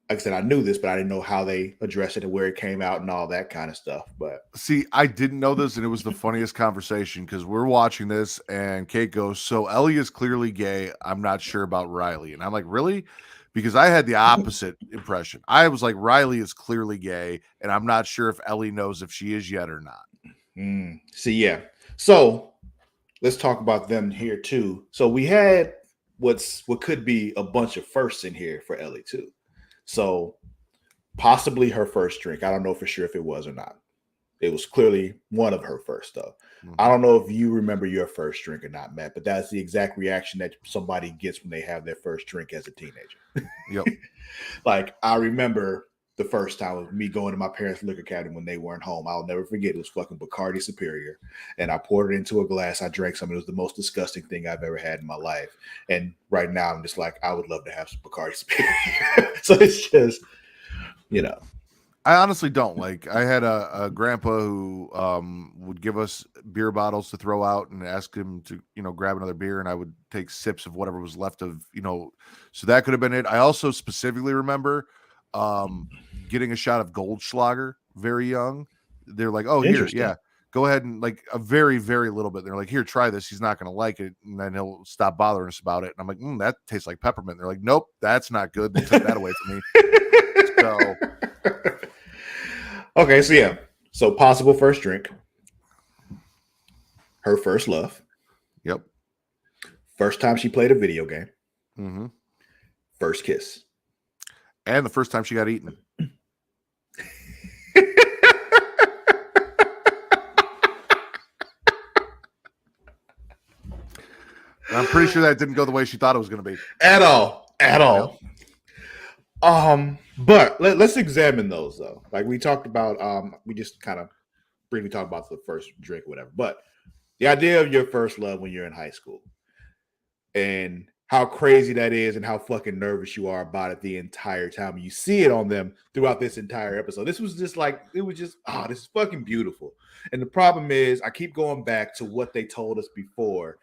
Like I said, I knew this, but I didn't know how they addressed it and where it came out and all that kind of stuff. But see, I didn't know this, and it was the funniest conversation because we're watching this, and Kate goes, "So Ellie is clearly gay. I'm not sure about Riley," and I'm like, "Really?" Because I had the opposite impression. I was like, Riley is clearly gay, and I'm not sure if Ellie knows if she is yet or not. Yeah. So let's talk about them here too. So we had what could be a bunch of firsts in here for Ellie too. So possibly her first drink. I don't know for sure if it was or not. It was clearly one of her first, though. I don't know if you remember your first drink or not, Matt, but that's the exact reaction that somebody gets when they have their first drink as a teenager. Yep. Like, I remember the first time with me going to my parents' liquor cabinet when they weren't home. I'll never forget. It was fucking Bacardi Superior. And I poured it into a glass. I drank some. It was the most disgusting thing I've ever had in my life. And right now I'm just like, I would love to have some Bacardi Superior. So it's just, I honestly don't. Like, I had a grandpa who would give us beer bottles to throw out and ask him to, grab another beer, and I would take sips of whatever was left of, so that could have been it. I also specifically remember getting a shot of Goldschlager very young. They're like, oh, here, Interesting. yeah, go ahead and like a very, very little bit. They're like, here, try this. He's not going to like it. And then he'll stop bothering us about it. And I'm like, that tastes like peppermint. And they're like, nope, that's not good. They took that away from me. So, okay, so yeah. So possible first drink. Her first love. yep. First time she played a video game. Mm-hmm. First kiss. And the first time she got eaten. I'm pretty sure that didn't go the way she thought it was going to be. At all. But let's examine those though. Like we talked about, we just kind of briefly talked about the first drink or whatever. But the idea of your first love when you're in high school and how crazy that is and how fucking nervous you are about it the entire time. You see it on them throughout this entire episode. This was just like, it was just, this is fucking beautiful. And the problem is I keep going back to what they told us before.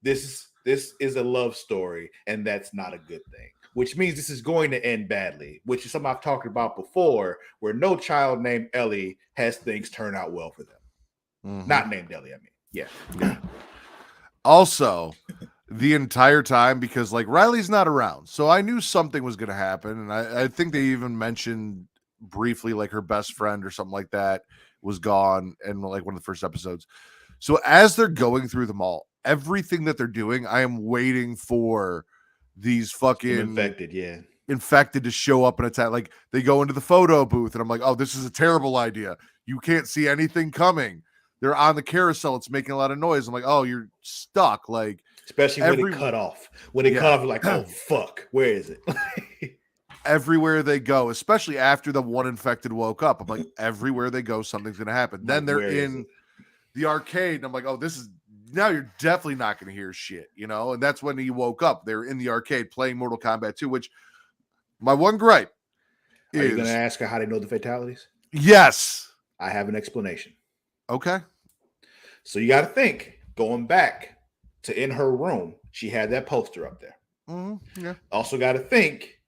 This is a love story, and that's not a good thing, which means this is going to end badly, which is something I've talked about before, where no child named Ellie has things turn out well for them. Mm-hmm. Not named Ellie, I mean. Yeah. Also, the entire time, because like Riley's not around, so I knew something was going to happen, and I think they even mentioned briefly like her best friend or something like that was gone in like one of the first episodes. So as they're going through the mall, everything that they're doing, I am waiting for these fucking infected to show up and attack. Like they go into the photo booth and I'm like, oh, this is a terrible idea. You can't see anything coming. They're on the carousel. It's making a lot of noise. I'm like, oh, you're stuck. Like, especially when it cut off. When it cut off, you're like, oh, fuck, where is it? Everywhere they go, especially after the one infected woke up, I'm like, everywhere they go, something's going to happen. Then they're in the arcade and I'm like, oh, this is, now you're definitely not going to hear shit, you know? And that's when he woke up. They're in the arcade playing Mortal Kombat 2, which my one gripe is... Are you going to ask her how they know the fatalities? Yes. I have an explanation. Okay. So you got to think, going back to in her room, she had that poster up there. Mm-hmm. Yeah. Also got to think,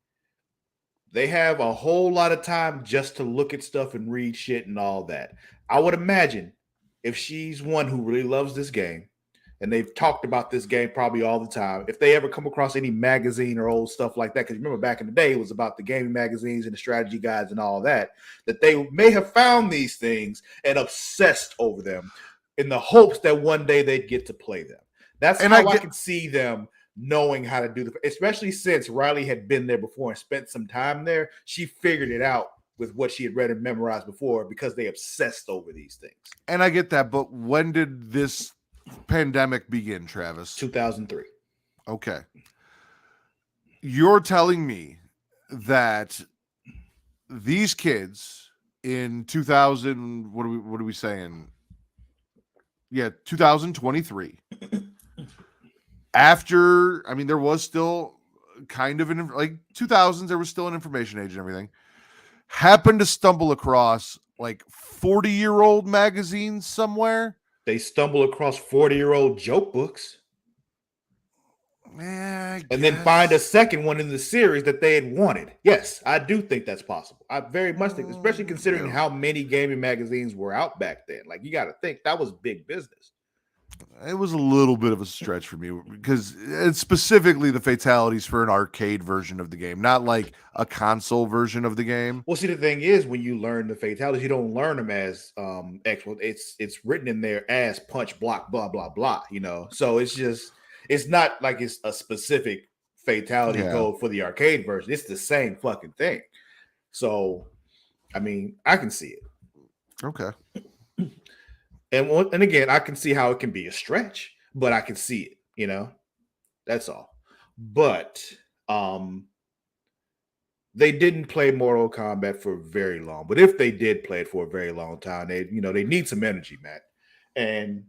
they have a whole lot of time just to look at stuff and read shit and all that. I would imagine if she's one who really loves this game, and they've talked about this game probably all the time, if they ever come across any magazine or old stuff like that, because remember back in the day, it was about the gaming magazines and the strategy guides and all that they may have found these things and obsessed over them in the hopes that one day they'd get to play them. That's how I can see them knowing how to do the, especially since Riley had been there before and spent some time there. She figured it out with what she had read and memorized before because they obsessed over these things. And I get that, but when did this pandemic begin, Travis? 2003. Okay. You're telling me that these kids in 2000, what are we saying? Yeah, 2023. After, I mean, there was still kind of an, like 2000s, there was still an information age and everything. Happened to stumble across like 40-year-old magazines somewhere. They stumble across 40-year-old joke books. And then find a second one in the series that they had wanted. Yes, I do think that's possible. I very much think, especially considering how many gaming magazines were out back then. Like, you got to think that was big business. It was a little bit of a stretch for me because it's specifically the fatalities for an arcade version of the game, not like a console version of the game. Well, see, the thing is, when you learn the fatalities, you don't learn them as actual. It's written in there as punch, block, blah, blah, blah, you know? So it's just, it's not like it's a specific fatality code for the arcade version. It's the same fucking thing. So, I mean, I can see it. Okay. And again, I can see how it can be a stretch, but I can see it, you know, that's all. But they didn't play Mortal Kombat for very long. But if they did play it for a very long time, they need some energy, Matt. And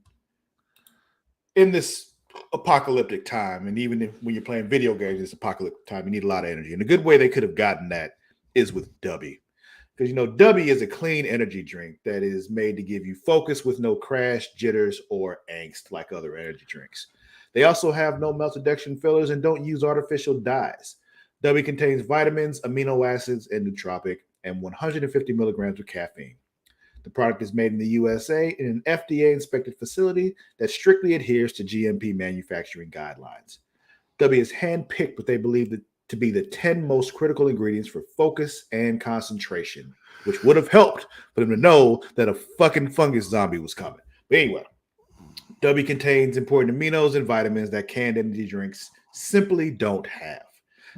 in this apocalyptic time, and even when you're playing video games, it's apocalyptic time, you need a lot of energy. And a good way they could have gotten that is with Dubby. Because, Dubby is a clean energy drink that is made to give you focus with no crash, jitters, or angst like other energy drinks. They also have no maltodextrin fillers and don't use artificial dyes. W contains vitamins, amino acids, and nootropic, and 150 milligrams of caffeine. The product is made in the USA in an FDA inspected facility that strictly adheres to GMP manufacturing guidelines. W is handpicked what they believe to be the 10 most critical ingredients for focus and concentration, which would have helped for them to know that a fucking fungus zombie was coming. But anyway, W contains important aminos and vitamins that canned energy drinks simply don't have.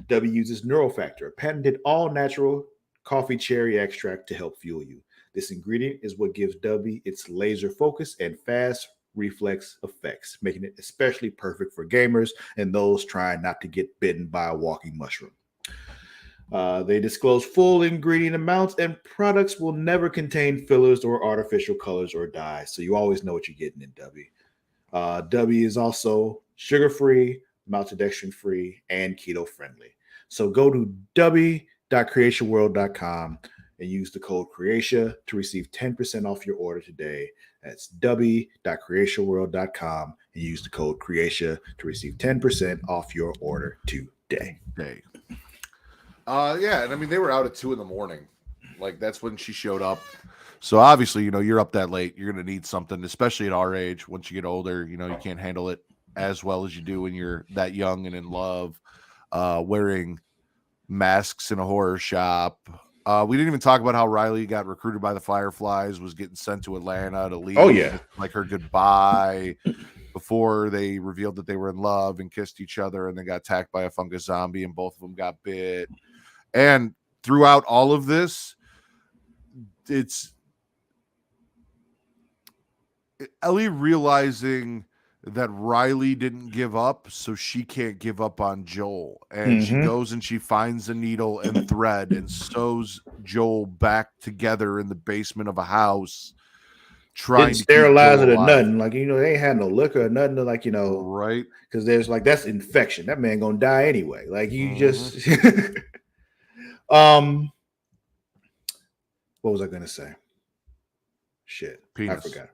W uses Neurofactor, a patented all natural coffee cherry extract to help fuel you. This ingredient is what gives W its laser focus and fast reflex effects, making it especially perfect for gamers and those trying not to get bitten by a walking mushroom. They disclose full ingredient amounts, and products will never contain fillers or artificial colors or dyes, so you always know what you're getting in W. W is also sugar free, maltodextrin free, and keto friendly. So go to w.creatiaworld.com and use the code Creatia to receive 10% off your order today. That's w.creatiaworld.com and use the code Creatia to receive 10% off your order today. Day. Yeah, and I mean they were out at 2 a.m. Like that's when she showed up. So obviously, you're up that late. You're gonna need something, especially at our age. Once you get older, you can't handle it as well as you do when you're that young and in love. Wearing masks in a horror shop. We didn't even talk about how Riley got recruited by the Fireflies, was getting sent to Atlanta to leave. Oh, yeah. Like her goodbye before they revealed that they were in love and kissed each other, and then got attacked by a fungus zombie, and both of them got bit. And throughout all of this, it's Ellie realizing that Riley didn't give up, so she can't give up on Joel. And she goes and she finds a needle and thread and sews Joel back together in the basement of a house, trying Didn't to sterilize keep it Joel or alive. nothing. Like, they ain't had no liquor or nothing to, like, Right. because there's like, that's infection. That man gonna die anyway. Like, you just what was I gonna say? Shit. Penis. I forgot.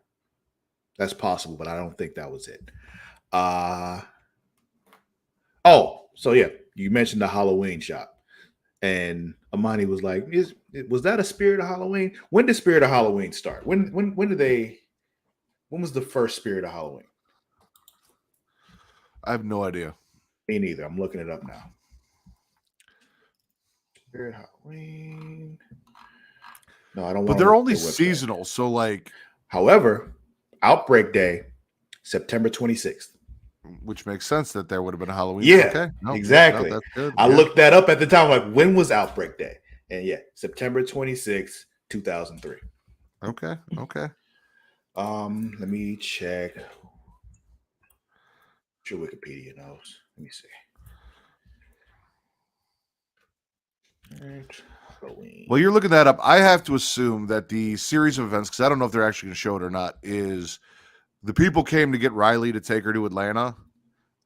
That's possible, but I don't think that was it. So yeah, you mentioned the Halloween shop, and Amani was like, was that a Spirit of Halloween? When did Spirit of Halloween start? When did they? When was the first Spirit of Halloween? I have no idea. Me neither. I'm looking it up now. Spirit Halloween. No, I don't want. But they're only seasonal, so like. However, Outbreak Day, September 26th. Which makes sense that there would have been a Halloween. Yeah, okay. No, exactly. No, that's good. I looked that up at the time. Like, when was Outbreak Day? And yeah, September 26th, 2003. Okay. Let me check. Sure, Wikipedia knows. Let me see. Well, you're looking that up. I have to assume that the series of events, because I don't know if they're actually going to show it or not, is the people came to get Riley to take her to Atlanta,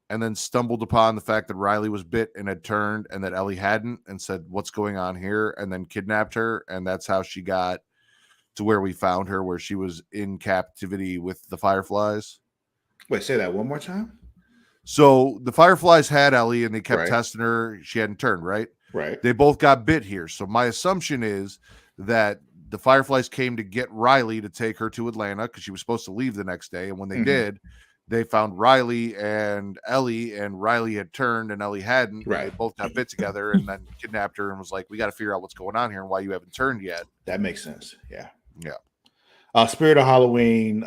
and then stumbled upon the fact that Riley was bit and had turned, and that Ellie hadn't, and said, "What's going on here?" and then kidnapped her, and that's how she got to where we found her, where she was in captivity with the Fireflies. Wait, say that one more time. So the Fireflies had Ellie, and they kept testing her. She hadn't turned, right? Right. They both got bit here. So my assumption is that the Fireflies came to get Riley to take her to Atlanta because she was supposed to leave the next day. And when they did, they found Riley and Ellie, and Riley had turned and Ellie hadn't. Right. They both got bit together and then kidnapped her and was like, we got to figure out what's going on here and why you haven't turned yet. That makes sense. Yeah. Yeah. Spirit of Halloween.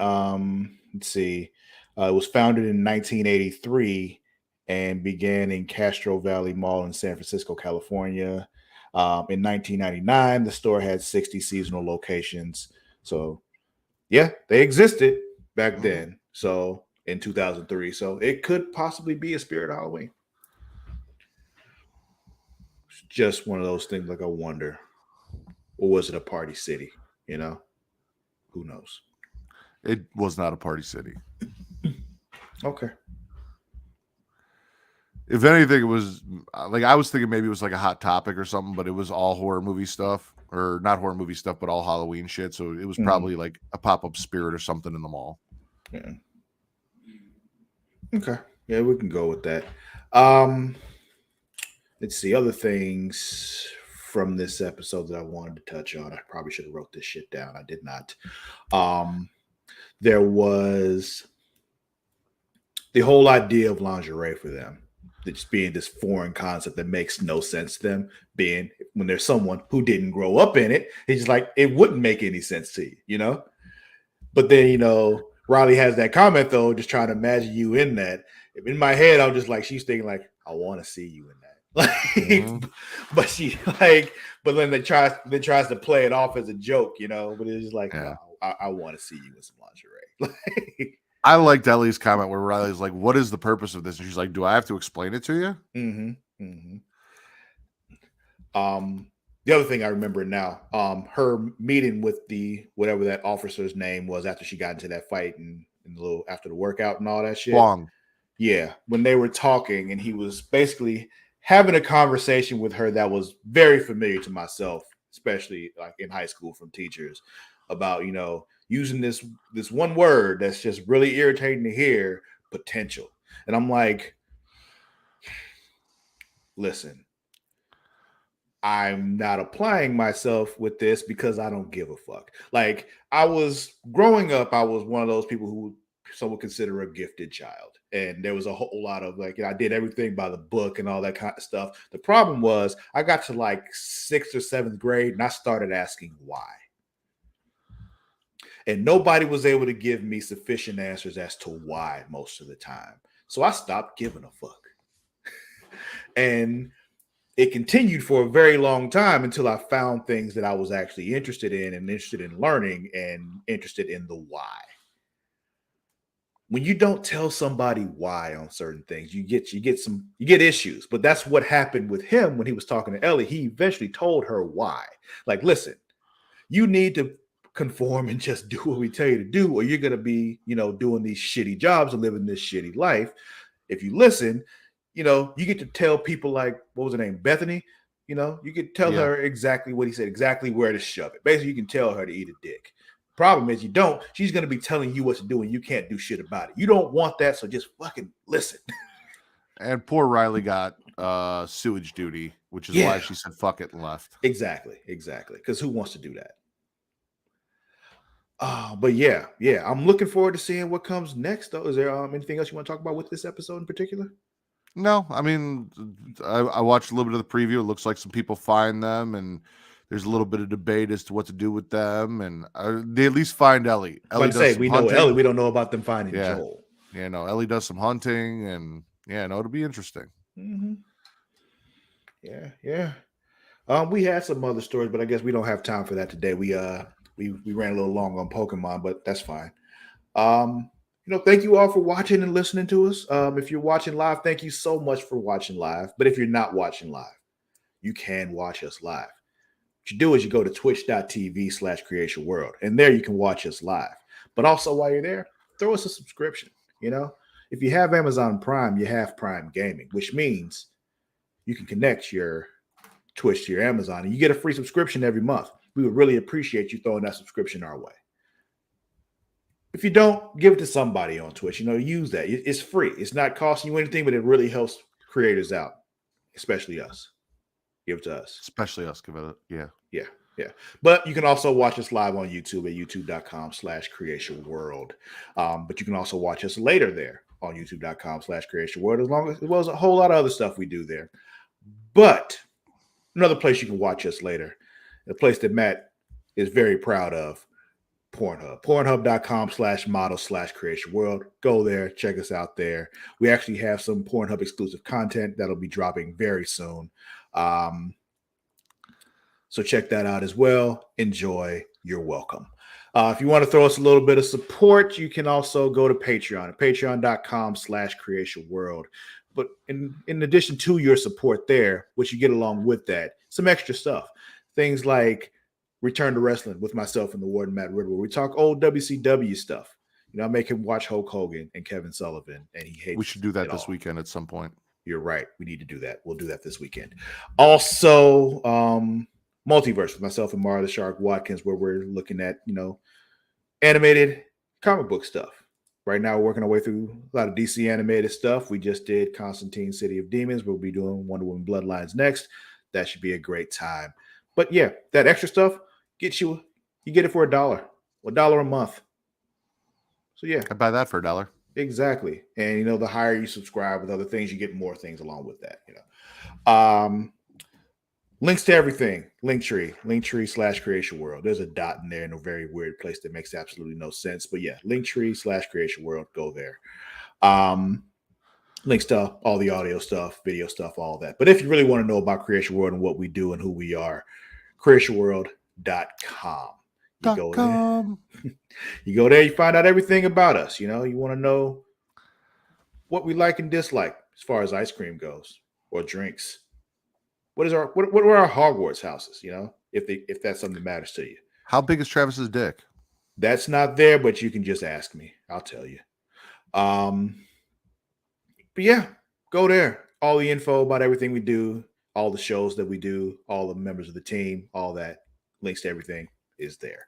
Let's see. It was founded in 1983 and began in Castro Valley Mall in San Francisco, California. In 1999, the store had 60 seasonal locations. So, yeah, they existed back then. So, in 2003. So, it could possibly be a Spirit of Halloween. It's just one of those things, like, I wonder. Or was it a party city? Who knows? It was not a party city. Okay. If anything, it was like, I was thinking maybe it was like a Hot Topic or something, but it was all horror movie stuff, or not horror movie stuff, but all Halloween shit. So it was probably like a pop-up Spirit or something in the mall. Yeah. Okay. Yeah, we can go with that. Let's see other things from this episode that I wanted to touch on. I probably should have wrote this shit down. I did not. Um, there was the whole idea of lingerie for them. Just being this foreign concept that makes no sense to them. Being when there's someone who didn't grow up in it, it's just like it wouldn't make any sense to you, you know. But then Riley has that comment though, just trying to imagine you in that. In my head, I'm just like she's thinking like I want to see you in that. Like, but she but then tries to play it off as a joke, But it's just like, no, I want to see you in some lingerie. I liked Ellie's comment where Riley's like, "What is the purpose of this?" And she's like, "Do I have to explain it to you?" Mm-hmm. Mm-hmm. The other thing I remember now, her meeting with the whatever that officer's name was after she got into that fight and the little after the workout and all that shit. Wong. Yeah, when they were talking and he was basically having a conversation with her that was very familiar to myself, especially like in high school from teachers about, using this one word that's just really irritating to hear, potential. And I'm like, listen, I'm not applying myself with this because I don't give a fuck. Like I was growing up, I was one of those people who some would consider a gifted child. And there was a whole lot of I did everything by the book and all that kind of stuff. The problem was I got to like 6th or 7th grade and I started asking why. And nobody was able to give me sufficient answers as to why most of the time. So I stopped giving a fuck. And it continued for a very long time until I found things that I was actually interested in and interested in learning and interested in the why. When you don't tell somebody why on certain things, you get issues. But that's what happened with him when he was talking to Ellie. He eventually told her why. Like, listen, you need to conform and just do what we tell you to do, or you're gonna be, doing these shitty jobs and living this shitty life. If you listen, you get to tell people like, what was her name, Bethany. You could tell her exactly what he said, exactly where to shove it. Basically, you can tell her to eat a dick. Problem is, you don't. She's going to be telling you what to do, and you can't do shit about it. You don't want that, so just fucking listen. And poor Riley got sewage duty, which is why she said fuck it and left. Exactly. Because who wants to do that? But yeah, I'm looking forward to seeing what comes next. Though, is there anything else you want to talk about with this episode in particular? No, I mean, I watched a little bit of the preview. It looks like some people find them, and there's a little bit of debate as to what to do with them. And they at least find Ellie. Ellie does some we hunting. know Ellie. We don't know about them finding Joel. Yeah, no, Ellie does some hunting, and it'll be interesting. Mm-hmm. Yeah. We had some other stories, but I guess we don't have time for that today. We ran a little long on Pokemon, but that's fine. Thank you all for watching and listening to us. If you're watching live, thank you so much for watching live. But if you're not watching live, you can watch us live. What you do is you go to twitch.tv/Creatia World, and there you can watch us live. But also while you're there, throw us a subscription. If you have Amazon Prime, you have Prime Gaming, which means you can connect your Twitch to your Amazon and you get a free subscription every month. We would really appreciate you throwing that subscription our way. If you don't, give it to somebody on Twitch. Use that. It's free. It's not costing you anything, but it really helps creators out, especially us. Give it to us. Especially us. Give it Yeah. But you can also watch us live on YouTube at youtube.com/Creatia World. But you can also watch us later there on youtube.com/Creatia World, as well as a whole lot of other stuff we do there. But another place you can watch us later, a place that Matt is very proud of, Pornhub. Pornhub.com/model/Creatia World. Go there, check us out there. We actually have some Pornhub exclusive content that'll be dropping very soon. So check that out as well. Enjoy. You're welcome. If you want to throw us a little bit of support, you can also go to Patreon at patreon.com/Creatia World. But in addition to your support there, what you get along with that, some extra stuff. Things like Return to Wrestling with myself and the Warden Matt Riddle, where we talk old WCW stuff. I make him watch Hulk Hogan and Kevin Sullivan, and he hates. We should do that this weekend at some point. You're right. We need to do that. We'll do that this weekend. Also, Multiverse with myself and Mara the Shark Watkins, where we're looking at, animated comic book stuff. Right now, we're working our way through a lot of DC animated stuff. We just did Constantine City of Demons. We'll be doing Wonder Woman Bloodlines next. That should be a great time. But yeah, that extra stuff gets you get it for $1 a month. So yeah, I'd buy that for $1. exactly. And the higher you subscribe with other things, you get more things along with that. Links to everything. Linktree/Creatia World. There's a dot in there in a very weird place that makes absolutely no sense. But yeah, Linktree/Creatia World. Go there. Links to all the audio stuff, video stuff, all that. But if you really want to know about Creatia World and what we do and who we are, CreatiaWorld.com. You go there. You go there, you find out everything about us. You want to know what we like and dislike as far as ice cream goes or drinks. What are our Hogwarts houses? If that's something that matters to you. How big is Travis's dick? That's not there, but you can just ask me. I'll tell you. But yeah, go there. All the info about everything we do, all the shows that we do, all the members of the team, all that links to everything is there.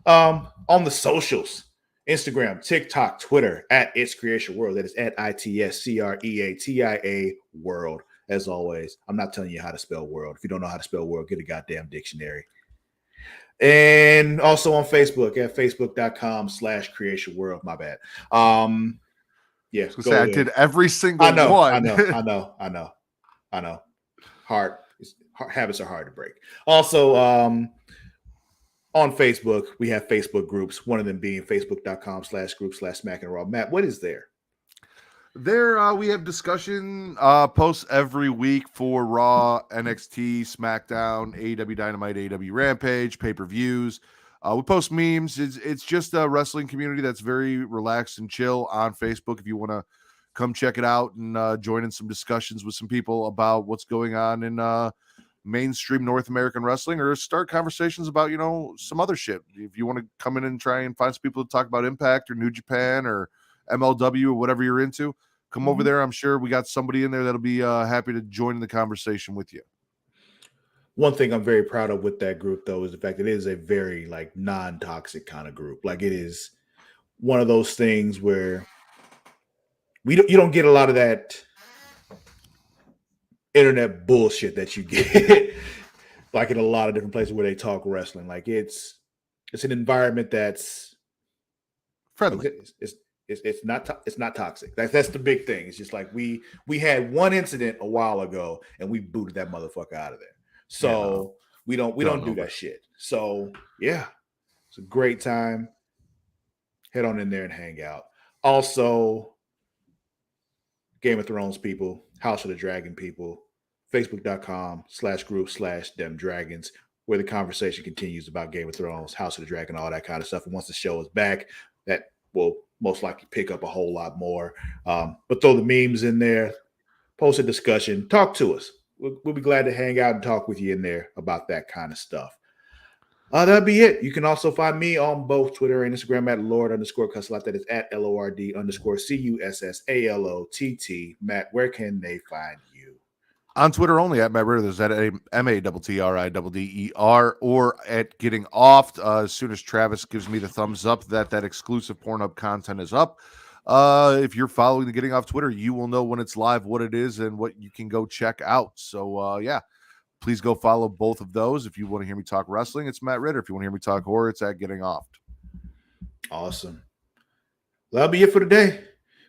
On the socials, Instagram, TikTok, Twitter, at It's Creatia World. That is at ITSCREATIA World. As always, I'm not telling you how to spell world. If you don't know how to spell world, get a goddamn dictionary. And also on Facebook at facebook.com/Creatia World. My bad. Yeah, I did every single one. I know. Habits are hard to break. Also, on Facebook, we have Facebook groups. One of them being facebook.com/group/Smack and Raw. Matt, what is there? There, we have discussion posts every week for Raw, NXT, SmackDown, AEW Dynamite, AEW Rampage, pay-per-views. We post memes. It's just a wrestling community that's very relaxed and chill on Facebook. If you want to come check it out and join in some discussions with some people about what's going on in mainstream North American wrestling, or start conversations about some other shit. If you want to come in and try and find some people to talk about Impact or New Japan or MLW or whatever you're into, come over there. I'm sure we got somebody in there that'll be happy to join in the conversation with you. One thing I'm very proud of with that group, though, is the fact that it is a very non-toxic kind of group. It is one of those things where you don't get a lot of that internet bullshit that you get in a lot of different places where they talk wrestling. It's an environment that's friendly. It's not toxic. That's the big thing. It's just we had one incident a while ago and we booted that motherfucker out of there. So we don't do that shit. So yeah, it's a great time. Head on in there and hang out. Also, Game of Thrones people, House of the Dragon people, Facebook.com/group/demdragons, where the conversation continues about Game of Thrones, House of the Dragon, all that kind of stuff. And once the show is back, that will most likely pick up a whole lot more. But throw the memes in there, post a discussion, talk to us. We'll be glad to hang out and talk with you in there about that kind of stuff. That'll be it. You can also find me on both Twitter and Instagram at Lord_Cussalott. That is at LORD_CUSSALOTT. Matt, where can they find you? On Twitter only at Matt Ritter. There's at MATTRIDDER or at Getting Off. As soon as Travis gives me the thumbs up that exclusive Pornhub content is up. If you're following the Getting Off Twitter, you will know when it's live, what it is, and what you can go check out. So yeah, please go follow both of those. If you want to hear me talk wrestling, it's Matt Ritter. If you want to hear me talk horror, it's at Getting Off. Awesome. That'll be it for today.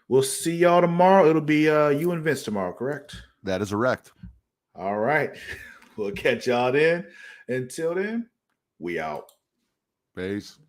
We'll see y'all tomorrow. It'll be you and Vince tomorrow, correct? That is correct. All right. We'll catch y'all then. Until then, we out. Peace.